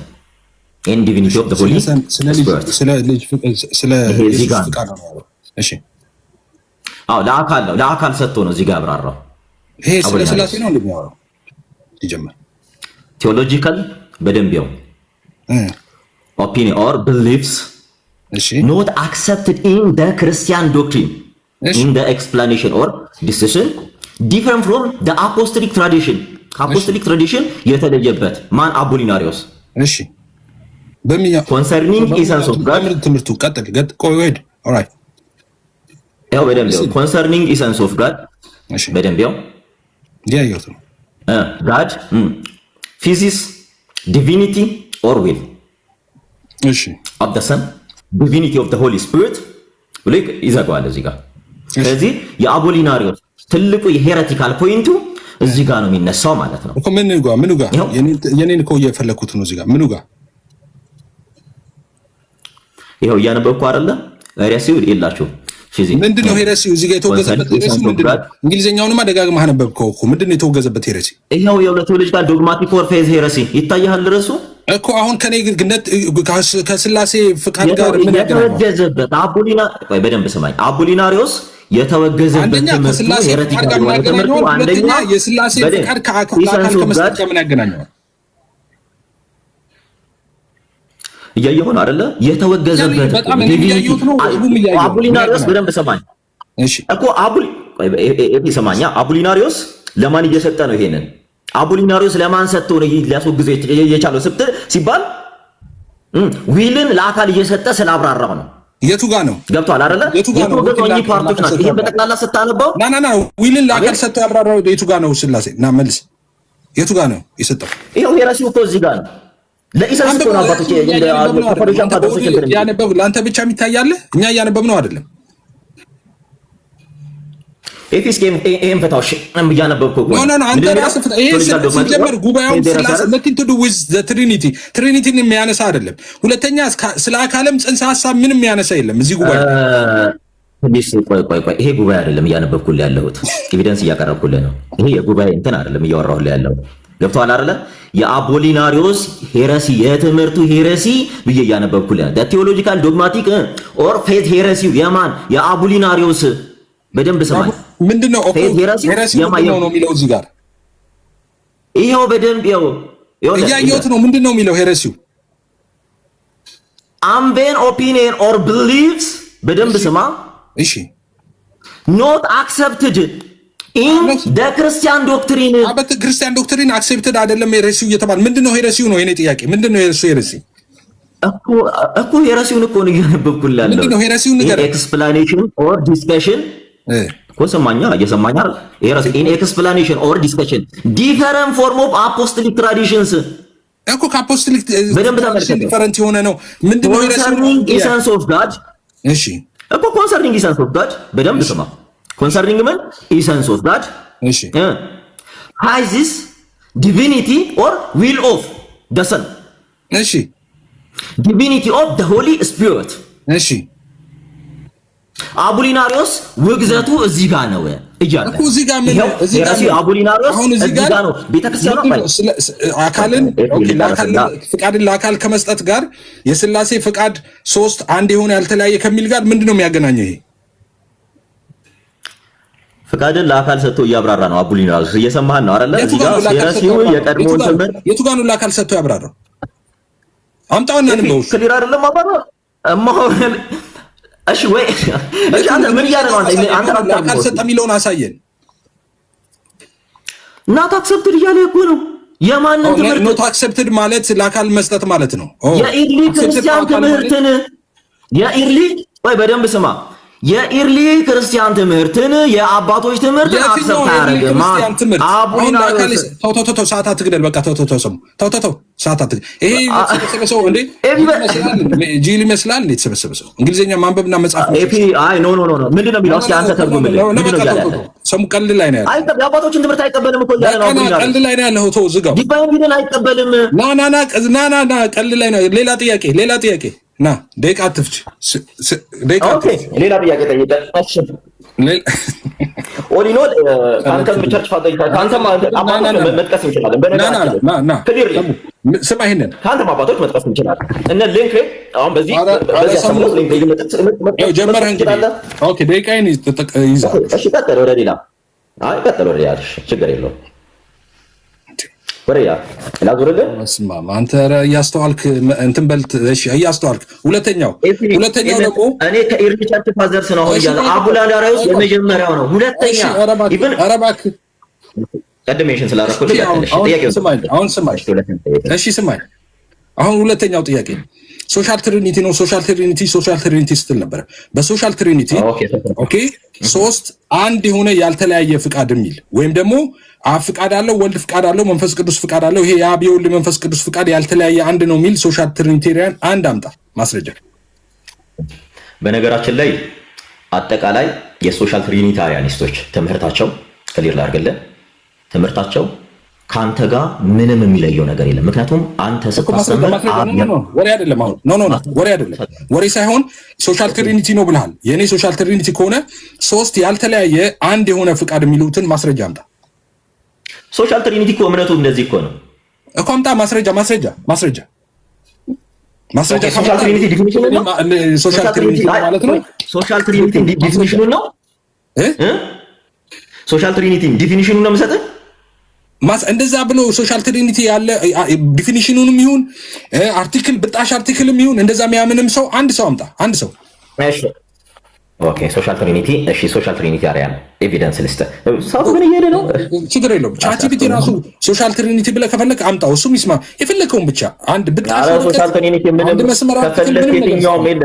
and divinity of the Holy Spirit ስለ ልጅ ፍቃድ ነው። እሺ አዎ ለአካል ሰጥቶ ነው እዚህ ጋር አብራራው። ይሄ ስለ ስላሴ ነው እንደሚያወራው ይጀምር። ቴዎሎጂካል በደንብ ያው opinion or beliefs not accepted in the Christian doctrine in the explanation or decision different from the apostolic tradition apostolic tradition የተለየበት ማን አፖሊናሪዮስ እሺ በሚያ concerning essence of God ትምህርቱ ቀጥል ቆይ ሄድ ኦልራይት ያው በደንብ ያው concerning essence of God እሺ በደንብ ያው ያየሁት ነው God physis divinity or will እሺ of the Son divinity of the Holy Spirit ብለህ ይዘጋዋል እዚህ ጋር። ስለዚህ የአፖሊናሪዮስ ትልቁ የሄሬቲካል ፖይንቱ እዚህ ጋር ነው የሚነሳው ማለት ነው እኮ ምኑ ጋር የኔን እኮ እየፈለኩት ነው እዚህ ጋር ምኑ ጋር ይሄው እያነበብኩ አይደለ ሄሬሲው ይላችሁ ምንድነው ሄሬሲው እዚህ ጋር የተወገዘበት ሄሬሲ ምንድነው? እንግሊዘኛውንም አደጋግመህ አነበብከው እኮ ምንድነው የተወገዘበት ሄሬሲ? ይሄው የቴዎሎጂካል ዶግማቲክ ኦር ፌዝ ሄሬሲ ይታያል ርዕሱ እኮ አሁን ከኔ ግነት ከስላሴ ፍቃድ ጋር ምን የተወገዘበት ቆይ በደንብ ስማኝ። አፖሊናሪዮስ የተወገዘበት ትምህርቱ ሄሬቲካል ነው ትምህርቱ አንደኛ የስላሴ ፍቃድ ከአካል ከመስጠት ጋር ምን ያገናኘዋል? እያየሁ ነው አይደለ? የተወገዘበት አፖሊናሪዮስ በደንብ ሰማኝ። እሺ እኮ ሰማኛ አፖሊናሪዮስ ለማን እየሰጠ ነው ይሄንን? አፖሊናሪዮስ ለማን ሰጥቶ ነው ሊያስወግዘው የቻለው ሲባል ዊልን ለአካል እየሰጠ ስላብራራው ነው። የቱ ጋር ነው? ገብቷል አይደለ? የተወገዘው እኚህ ፓርቶች ናቸው። ይሄን በጠቅላላ ስታነበው ና ዊልን ለአካል ሰጥቶ ያብራራው የቱ ጋር ነው? ስላሴ ና መልስ። የቱ ጋር ነው የሰጠው? ይሄው የራሲው እኮ እዚህ ጋር ነው። ለኢሳስ እኮ ነው አባቶች ያነበብ ለአንተ ብቻ የሚታያለ እኛ እያነበብነው አይደለም። ኤፊስ ጌም ኤም ፈታውሽ እም እያነበብኩ እኮ ኖ አንተ ራስህ ፈታ። ይሄ ሲጀመር ጉባኤው ስላሴ nothing to do with the trinity ትሪኒቲን የሚያነሳ አይደለም። ሁለተኛ ስለ አካልም ጽንሰ ሐሳብ ምንም የሚያነሳ የለም እዚህ ጉባኤ። ትንሽ ቆይ ይሄ ጉባኤ አይደለም እያነበብኩልህ ያለሁት ኤቪደንስ እያቀረብኩልህ ነው። ይሄ የጉባኤ እንትን አይደለም እያወራሁልህ ያለሁት ገብቶሃል አይደለ? የአፖሊናሪዮስ ሄሬሲ የትምህርቱ ሄሬሲ ብዬ እያነበብኩልህ the theological dogmatic or faith heresy የማን የአፖሊናሪዮስ በደንብ ሰማኝ። ምንድነው ሄሬሲ ነው የሚለው እዚህ ጋር ይሄው በደንብ እያየሁት ነው። ምንድነው የሚለው ሄሬሲው? አምቤን ኦፒኒየን ኦር ቢሊቭስ በደንብ ስማ እሺ not accepted in the Christian doctrine አበት ክርስቲያን ዶክትሪን አክሴፕትድ አይደለም ሄሬሲው እየተባለ ምንድነው ሄሬሲው ነው የኔ ጥያቄ። ምንድነው ሄሬሲ እኮ ሄሬሲውን እኮ ነው እያነበብኩልህ ያለው። ምንድነው ሄሬሲውን ነገር explanation or discussion ኮሰማኛ እየሰማኛ ሄሬሲ in explanation or discussion different form of apostolic traditions እኮ ከአፖስቶሊክ በደንብ ተመልከተ ዲፈረንት የሆነ ነው። ምንድነው concerning essence of God እሺ እኮ concerning essence of God በደንብ ስማ concerning ምን essence of God እሺ has this divinity or will of the son እሺ divinity of the holy spirit እሺ አቡሊናሪዮስ ውግዘቱ እዚህ ጋር ነው እያለ እኮ እዚህ ጋር ምን እዚህ ጋር አቡሊናሪዮስ እዚህ ጋር ነው ቤተክርስቲያኑ አካልን ፍቃድን ለአካል ከመስጠት ጋር የሥላሴ ፍቃድ ሶስት አንድ የሆነ ያልተለያየ ከሚል ጋር ምንድነው የሚያገናኘው? ይሄ ፍቃድን ለአካል ሰጥቶ እያብራራ ነው። አቡሊናሪዮስ እየሰማህ ነው አይደለ? እዚህ ጋር የራሲው የቀድሞ ትምህርት የቱ ጋር ነው ለአካል ሰጥቶ ያብራራው? አምጣውና ነው ክሊር አይደለም አባባ እሺ ወይ እሺ አንተ ምን እያለ ነው? አንተ ለአካል ሰጠ የሚለውን አሳየን። ናት አክሰፕትድ እያለ እኮ ነው። የማንን ትምህርት ኖት አክሰፕትድ ማለት ለአካል መስጠት ማለት ነው። የኢርሊ ክርስቲያን ትምህርትን የኢርሊ ወይ በደንብ ስማ። የኢርሊ ክርስቲያን ትምህርትን የአባቶች ትምህርት አክሰፕት አያደርግም። አቡሊናሪዮስ ተው ሰዓት አትግደል። በቃ ተው ሰዓት አትግደል። ይሄ የተሰበሰበው እንዴ ጂል ይመስላል እንዴ? የተሰበሰበው እንግሊዘኛ ማንበብና መጻፍ ኤፒ አይ ኖ ምንድነው የሚለው? እስኪ አንተ ተርጉምልኝ። ምንድነው ያለው? ሰሙ ቀልድ ላይ ነው ያለው። አይተም የአባቶችን ትምህርት አይቀበልም እኮ ያለ ነው። አቡሊናሪዮስ ቀልድ ላይ ነው ያለው። ተው ዝጋው። ዲቫይን ቢልን አይቀበልም። ና ቀልድ ላይ ነው። ሌላ ጥያቄ ና ደቂቃ አትፍጭ። ኦኬ ሌላ ጥያቄ ጠይቀህ እሺ ኦሊኖ አንተም ቸርች ፋዘር ካንተም አባቶች መጥቀስ እንችላለን። በነገራችን ስማ ይሄንን ካንተም አባቶች መጥቀስ እንችላለን። እነ ሊንክ አሁን በዚህ አሰምሮ ሊንክ ጀመረህ እንግዲህ ኦኬ ደቂቃዬን ይይዛል። እሺ ቀጥል ወደ ሌላ ቀጥል ወደ ሌላ ችግር የለውም። ወሬያ ላዞርልህ መስማማ አንተ እያስተዋልክ እንትን በልት እሺ እያስተዋልክ ሁለተኛው ደግሞ እኔ ከኢርሊ ቸርች ፋዘርስ ነው ያለ አቡሊናሪዮስ የመጀመሪያው ነው። ሁለተኛ ኢቭን አረባክ ቀድሜሽን ስላደረኩልህ አሁን ስማኝ እሺ ስማኝ አሁን ሁለተኛው ጥያቄ ሶሻል ትሪኒቲ ነው። ሶሻል ትሪኒቲ ስትል ነበር። በሶሻል ትሪኒቲ ኦኬ ሶስት አንድ የሆነ ያልተለያየ ፍቃድ የሚል ወይም ደግሞ አብ ፍቃድ አለው፣ ወልድ ፍቃድ አለው፣ መንፈስ ቅዱስ ፍቃድ አለው። ይሄ የአብ የወልድ መንፈስ ቅዱስ ፍቃድ ያልተለያየ አንድ ነው የሚል ሶሻል ትሪኒቴሪያን አንድ አምጣ ማስረጃ። በነገራችን ላይ አጠቃላይ የሶሻል ትሪኒታሪያኒስቶች ትምህርታቸው ክሊር ላድርግልህ፣ ትምህርታቸው ካንተ ጋር ምንም የሚለየው ነገር የለም። ምክንያቱም አንተ ስታስተምር ወሬ አይደለም። አሁን ወሬ አይደለም። ወሬ ሳይሆን ሶሻል ትሪኒቲ ነው ብለሃል። የኔ ሶሻል ትሪኒቲ ከሆነ ሶስት ያልተለያየ አንድ የሆነ ፍቃድ የሚሉትን ማስረጃ አምጣ። ሶሻል ትሪኒቲ እኮ እምነቱ እንደዚህ እኮ ነው እኮ አምጣ ማስረጃ። ሶሻል ትሪኒቲ ዲፊኒሽኑ ነው። ሶሻል ትሪኒቲ ማለት ነው። ሶሻል ትሪኒቲ ዲፊኒሽኑ ነው። ሶሻል ትሪኒቲ ዲፊኒሽኑ ነው የምሰጥህ እንደዛ ብሎ ሶሻል ትሪኒቲ ያለ ዲፊኒሽኑንም ይሁን አርቲክል ብጣሽ አርቲክልም ይሁን እንደዛ የሚያምንም ሰው አንድ ሰው አምጣ። አንድ ሰው እሺ ኦኬ ሶሻል ትሪኒቲ እሺ ሶሻል ትሪኒቲ አሪያን ኤቪደንስ ሊስት ሰው ግን እየሄደ ነው። ችግር የለውም። ቻትጂፒቲ ራሱ ሶሻል ትሪኒቲ ብለህ ከፈለክ አምጣው። እሱም ይስማ የፈለከውን ብቻ አንድ ብጣሽ ሶሻል ትሪኒቲ ምንም ከፈለክ የትኛውም የለ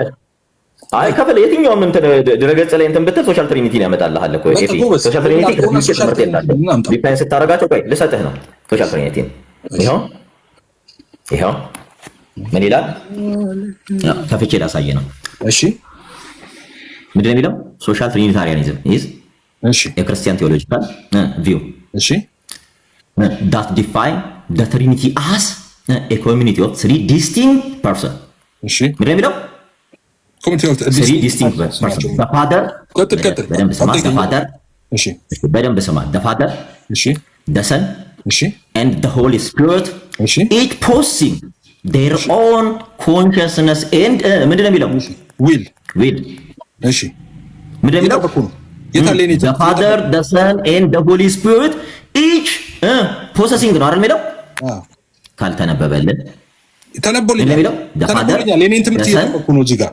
አይ ከፈለ የትኛውም እንትን ድረገጽ ላይ እንትን ብትል ሶሻል ትሪኒቲን ያመጣልሃል እኮ ኤፊ ሶሻል ትሪኒቲ ትምህርት የለም። ዲፔንድ ስታደርጋቸው ቆይ ልሰጥህ ነው ሶሻል ትሪኒቲን ይኸው ምን ይላል ከፍቼ ላሳየህ ነው። እሺ ምንድን ነው የሚለው? ሶሻል ትሪኒታሪያኒዝም ኢዝ የክርስቲያን ቴዎሎጂካል ቪው ዳት ዲፋይን ዘ ትሪኒቲ አስ ኤ ኮሚኒቲ ኦፍ ትሪ ዲስቲንክት ፐርሰን። ምንድን ነው የሚለው? ትሪ ዲስቲንክት ፐርሰን ዘ ፋደር በደንብ ስማ ዘ ፋደር ዘ ሰን ኤንድ ዘ ሆሊ ስፒሪት ኢች ፖሲንግ ዴር ኦን ኮንሽስነስ ኤንድ ምንድን ነው የሚለው? ዊል እሺ ምንድን ነው የሚለው? the father the son and the holy spirit each possessing ነው አይደል የሚለው? ካልተነበበልን ተነበልኛል የኔን ትምህርት እየጠበቅኩ ነው። እዚህ ጋር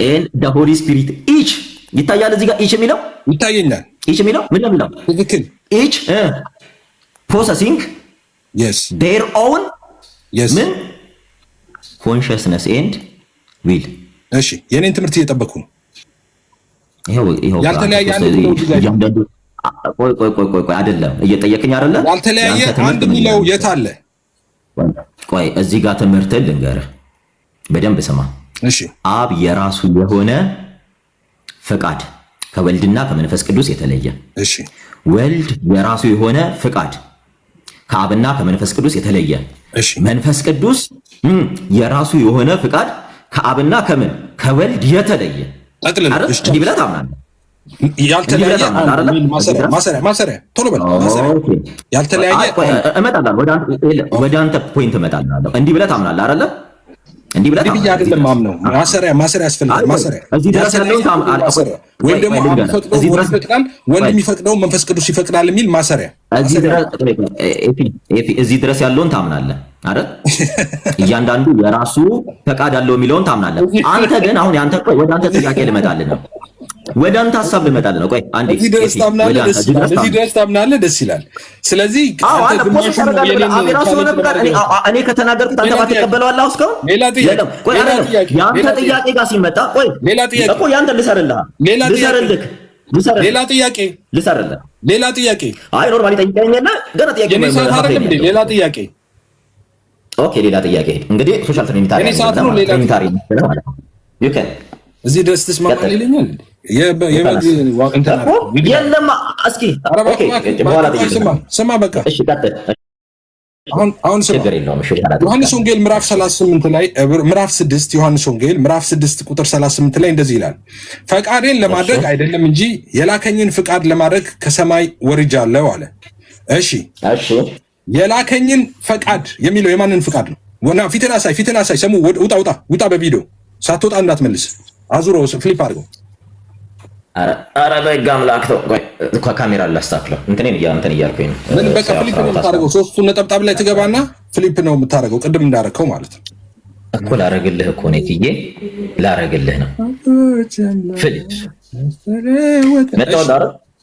and the holy spirit each ይታያል። እዚህ ጋር each የሚለው ይታየኛል። each የሚለው ምንድን ነው የሚለው? ትክክል each possessing yes their own yes ምን consciousness and will እሺ የኔን ትምህርት እየጠበቅኩ ነው። ይሄው ያልተለያየ አንድ ነው። ቆይ አይደለም እየጠየቅኝ አይደለ? ያልተለያየ አንድ የሚለው የት አለ? ቆይ እዚህ ጋር ትምህርትን ልንገርህ በደንብ ስማ። እሺ አብ የራሱ የሆነ ፈቃድ ከወልድና ከመንፈስ ቅዱስ የተለየ፣ እሺ ወልድ የራሱ የሆነ ፍቃድ ከአብና ከመንፈስ ቅዱስ የተለየ መንፈስ ቅዱስ የራሱ የሆነ ፍቃድ ከአብና ከወልድ የተለየ እንዲህ ብለህ ታምናለህ? ያልተለያየ ማሰሪያ ቶሎ በል ያልተለያየ እመጣለሁ። ወደ አንተ ፖይንት እመጣለሁ። እንዲህ ብለህ ታምናለህ አይደለ? እንዲህ ብለህ ታምናለህ አይደለም? ማምነው ማሰሪያ ያስፈልጋል። ማሰሪያ እዚህ ድረስ ያለውን ታምናለህ ወይም ደግሞ ወልድ የሚፈቅደው መንፈስ ቅዱስ ይፈቅዳል የሚል ማሰሪያ እዚህ ድረስ ያለውን ታምናለህ አይደል? እያንዳንዱ የራሱ ፈቃድ አለው የሚለውን ታምናለህ። አንተ ግን አሁን ወደ አንተ ጥያቄ ልመጣልህ ነው። ወደ አንተ ሀሳብ ልመጣልህ ነው። ቆይ አንዴ እዚህ ድረስ ታምናለህ፣ ደስ ይላል። ስለዚህ እኔ ከተናገርኩት አንተ ባትቀበለዋለህ እስካሁን የአንተ ጥያቄ ጋር ሲመጣ ያንተ ልሰርልህ ሌላ ጥያቄ አይ ኖርማሊ ጠይቀኝና ገና ጥያቄ ሌላ ጥያቄ ኦኬ ሌላ ጥያቄ እንግዲህ ሶሻል ትሪኒታሪ ማለት ነው። እዚህ ድረስ ትስማማለህ ይለኛል። የለም እስኪ ስማ በቃ አሁን ዮሐንስ ወንጌል ምዕራፍ 38 ላይ ምዕራፍ 6 ዮሐንስ ወንጌል ምዕራፍ 6 ቁጥር 38 ላይ እንደዚህ ይላል፣ ፈቃዴን ለማድረግ አይደለም እንጂ የላከኝን ፍቃድ ለማድረግ ከሰማይ ወርጃለሁ አለ። እሺ የላከኝን ፈቃድ የሚለው የማንን ፍቃድ ነው? ወና ፊትን አሳይ ሰሙ ውጣ በቪዲዮ ሳትወጣ እንዳትመልስ አዙሮ ፍሊፕ አድርገው። አረ በጋ አምላክ ተው። ቆይ ካሜራ ላስተካክለው። እንትን እያልኩኝ ነው። ምን በቃ ፍሊፕ ነው የምታደርገው። ሶስቱ ነጠብጣብ ላይ ትገባና ፍሊፕ ነው የምታደርገው። ቅድም እንዳደረከው ማለት ነው እኮ። ላረግልህ እኮ ነው ትዬ ላረግልህ ነው። ፍሊፕ መጣው ዳር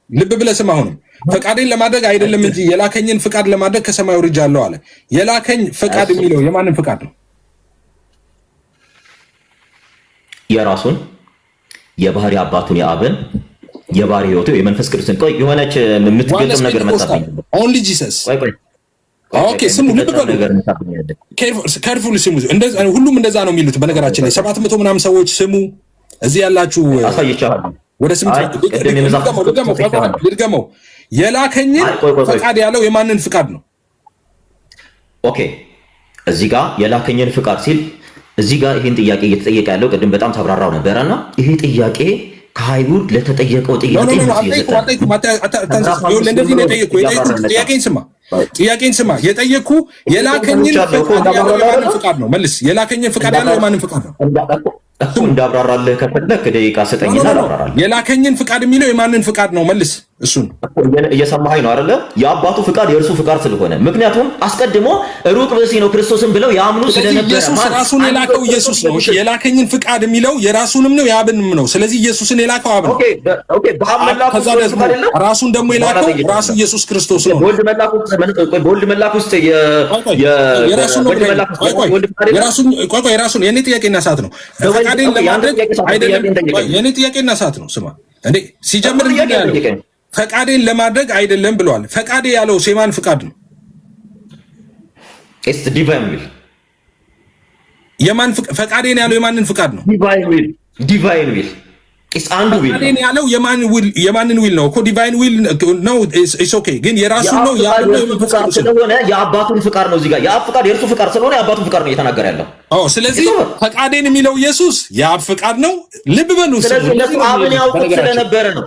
ልብ ብለህ ስማ። አሁንም ፈቃዴን ለማድረግ አይደለም እንጂ የላከኝን ፍቃድ ለማድረግ ከሰማይ ወርጃለሁ አለ። የላከኝ ፍቃድ የሚለው የማንን ፍቃድ ነው? የራሱን የባህሪ አባቱን የአብን የባህሪ ህይወቱ የመንፈስ ቅዱስን ቆይ የሆነች የምትገልጽ ነገር መጣብኝ። ኦንሊ ጂሰስ ኦኬ ስሙ፣ ልብ በሉ ካርፉል ስሙ። ሁሉም እንደዛ ነው የሚሉት። በነገራችን ላይ 700 ምናምን ሰዎች ስሙ። እዚህ ያላችሁ አሳይቻለሁ። ወደ 8 ልድገመው። የላከኝን ፍቃድ ያለው የማንን ፍቃድ ነው? ኦኬ እዚህ ጋር የላከኝን ፍቃድ ሲል እዚህ ጋር ይሄን ጥያቄ እየተጠየቀ ያለው ቅድም በጣም ተብራራው ነበርና ይሄ ጥያቄ ከአይሁድ ለተጠየቀው ጥያቄ ጥያቄን ስማ። የጠየኩ የላከኝን ፍቃድ ነው መልስ። የላከኝን ፍቃድ ያለው የማንን ፍቃድ ነው? እንዳብራራልህ ከፈለክ ደቂቃ ስጠኝና ላብራራልህ። የላከኝን ፍቃድ የሚለው የማንን ፍቃድ ነው? መልስ። እሱን እየሰማኸኝ ነው አይደለ? የአባቱ ፍቃድ የእርሱ ፍቃድ ስለሆነ፣ ምክንያቱም አስቀድሞ ሩቅ ብእሲ ነው ክርስቶስን ብለው ያምኑ ስለነበረ ኢየሱስ ራሱን የላከው ኢየሱስ ነው። የላከኝን ፍቃድ የሚለው የራሱንም ነው የአብንም ነው። ስለዚህ ኢየሱስን የላከው አብ ነው። ራሱን ደግሞ የላከው ራሱ ኢየሱስ ክርስቶስ ነው። በወልድ መላክ ውስጥ የራሱን የኔ ጥያቄና ሰዓት ነው። ፈቃዴን ለማድረግ አይደለም የኔ ጥያቄና ሰዓት ነው። ስማ እንዴ ሲጀምር ፈቃዴን ለማድረግ አይደለም ብለዋል። ፈቃዴ ያለው የማን ፍቃድ ነው? የማን ፈቃዴን ያለው የማንን ፍቃድ ነው? ዲቫይን ዊል አንዱ ዊል ያለው የማንን ዊል ነው እኮ? ዲቫይን ዊል ነው። ኢትስ ኦኬ። ግን የራሱ ነው ስለሆነ የአባቱን ፍቃድ ነው። እዚህ ጋር የአብ ፍቃድ የእርሱ ፍቃድ ስለሆነ የአባቱን ፍቃድ ነው እየተናገረ ያለው። ስለዚህ ፈቃዴን የሚለው ኢየሱስ የአብ ፍቃድ ነው። ልብ በሉ። ስለዚህ እነሱ አብን ያውቁት ስለነበረ ነው።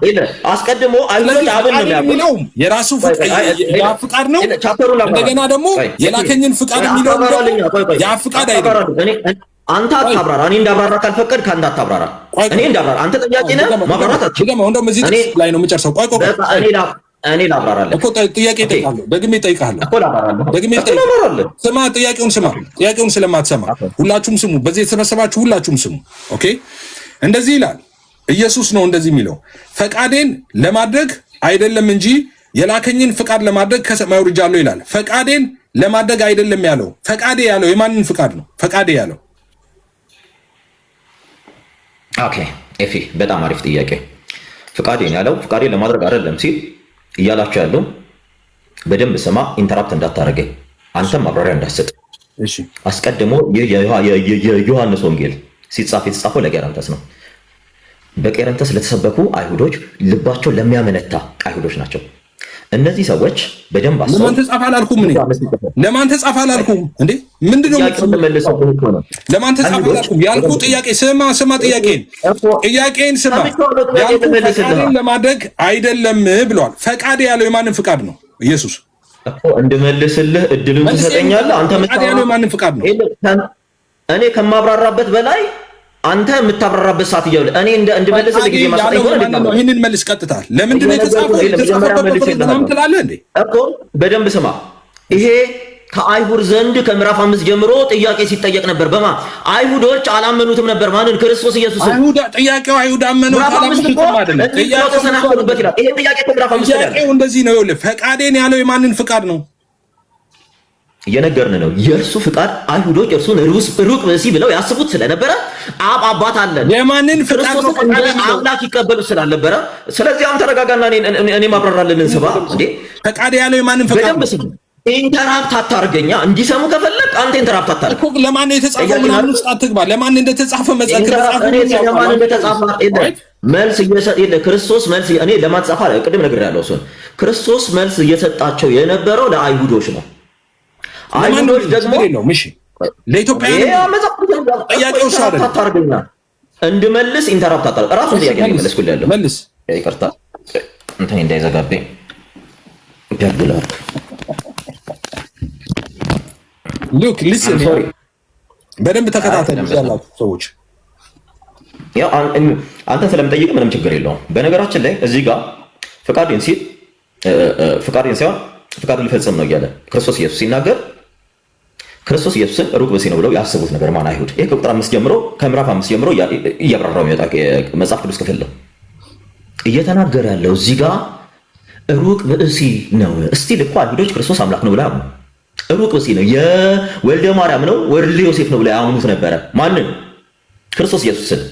አስቀድሞ አይሁድ አብን ነው የሚለው የራሱ የአብ ፍቃድ ነው። እንደገና ደግሞ የላከኝን ፍቃድ የሚለው የአብ ፍቃድ አይደለም። አንተ አታብራራ። እኔ እንዳብራራ ካልፈቀድ ከአንተ አታብራራ። እኔ እንዳብራራ አንተ ጥያቄ ነህ ማብራራት አትችልም። እንደውም እዚህ ላይ ነው የምጨርሰው። ቆይ እኔ ላብራራለሁ እኮ ጥያቄ እጠይቃለሁ። ደግሜ እጠይቃለሁ። ደግሜ እጠይቃለሁ። ስማ፣ ጥያቄውን ስማ። ጥያቄውን ስለማትሰማ ሁላችሁም ስሙ። በዚህ የተሰበሰባችሁ ሁላችሁም ስሙ። ኦኬ። እንደዚህ ይላል ኢየሱስ ነው እንደዚህ የሚለው ፈቃዴን ለማድረግ አይደለም እንጂ የላከኝን ፍቃድ ለማድረግ ከሰማይ ወርጃለሁ ይላል። ፈቃዴን ለማድረግ አይደለም ያለው። ፈቃዴ ያለው የማንን ፍቃድ ነው? ፈቃዴ ያለው ኦኬ ኤፊ በጣም አሪፍ ጥያቄ። ፍቃዴን ያለው ፍቃዴን ለማድረግ አይደለም ሲል እያላችሁ ያለው በደንብ ስማ፣ ኢንተራፕት እንዳታረገኝ፣ አንተም ማብራሪያ እንዳትሰጥ። እሺ አስቀድሞ የዮሐንስ ወንጌል ሲጻፍ የተጻፈው ለቄረንተስ ነው። በቄረንተስ ለተሰበኩ አይሁዶች ልባቸው ለሚያመነታ አይሁዶች ናቸው። እነዚህ ሰዎች በደንብ አሰው ለማን ተጻፈ አላልኩም እኔ ለማን ተጻፈ አላልኩም እንዴ ምንድነው ለማን ተጻፈ አላልኩም ያልኩ ጥያቄ ስማ ጥያቄን ስማ ያልኩ ለማድረግ አይደለም ብለዋል ፈቃድ ያለው የማንን ፍቃድ ነው ኢየሱስ እኮ እንድመልስልህ እድሉን ትሰጠኛለህ አንተ ፈቃድ ያለው የማንን ፍቃድ ነው እኔ ከማብራራበት በላይ አንተ የምታብራራበት ሰዓት ይያለ እኔ እንድመልስልህ ጊዜ ማስጠይቆ ነው ይሄንን መልስ ቀጥታ ለምንድን ነው የተጻፈው ትላለህ እንዴ እኮ በደንብ ስማ ይሄ ከአይሁድ ዘንድ ከምዕራፍ 5 ጀምሮ ጥያቄ ሲጠየቅ ነበር በማ አይሁዶች አላመኑትም ነበር ማንን ክርስቶስ ኢየሱስ አይሁድ አመኑት አላመኑትም አይደለም ጥያቄው ተሰናክሉበት ይላል ይሄ ጥያቄ ከምዕራፍ 5 ላይ ጥያቄው እንደዚህ ነው ይኸውልህ ፈቃዴን ያለው የማንን ፍቃድ ነው እየነገርን ነው የእርሱ ፍቃድ አይሁዶች እርሱን ሩቅ ብእሲ ብለው ያስቡት ስለነበረ አባት አለን የማንን ፍቃድ ነው አምላክ ይቀበሉ ስላልነበረ ስለዚህ አንተ ተረጋጋና እኔ ማብራራለን እንስባ እንዴ ፈቃድ ያለው የማንን ፍቃድ ነው ኢንተራፕት አታርገኛ እንዲሰሙ ከፈለክ አንተ ኢንተራፕት አታርግ እኮ ለማን የተጻፈው ምናምን ውስጥ አትግባ ለማን እንደተጻፈ መጻፍ ለማን እንደተጻፈ መልስ እየሰጠ ክርስቶስ መልስ እኔ ለማን ጻፈ ቅድም ነግሬያለሁ እሱን ክርስቶስ መልስ እየሰጣቸው የነበረው ለአይሁዶች ነው አይሁዶች ደግሞ እሺ ለኢትዮጵያውያን ጥያቄው ሻደ አታርገኛ እንድመልስ ኢንተራፕት አታርግ ራሱ ጥያቄ ነው መልስኩልህ ያለው መልስ ይቅርታ እንትን እንዳይዘጋብኝ ያድላል ሉክ ሊስን በደንብ ተከታተሉ ያላችሁ ሰዎች ያው አንተ ስለምጠይቅ ምንም ችግር የለውም በነገራችን ላይ እዚህ ጋር ፍቃዴን ሲሆን ፍቃዱን ሊፈጽም ነው እያለ ክርስቶስ ኢየሱስ ሲናገር ክርስቶስ ኢየሱስን ሩቅ ብእሲ ነው ብለው ያስቡት ነበር ማን አይሁድ ይሄ ከቁጥር 5 ጀምሮ ከምዕራፍ 5 ጀምሮ እያብራራው የሚወጣ መጽሐፍ ቅዱስ ክፍል ነው እየተናገረ ያለው እዚህ ጋር ሩቅ ብእሲ ነው እስቲ ልኳ አይሁዶች ክርስቶስ አምላክ ነው ብለው ሩቅ ብእሲ ነው የወልደ ማርያም ነው ወልደ ዮሴፍ ነው ብለው ያምኑት ነበረ ማንን ክርስቶስ ኢየሱስን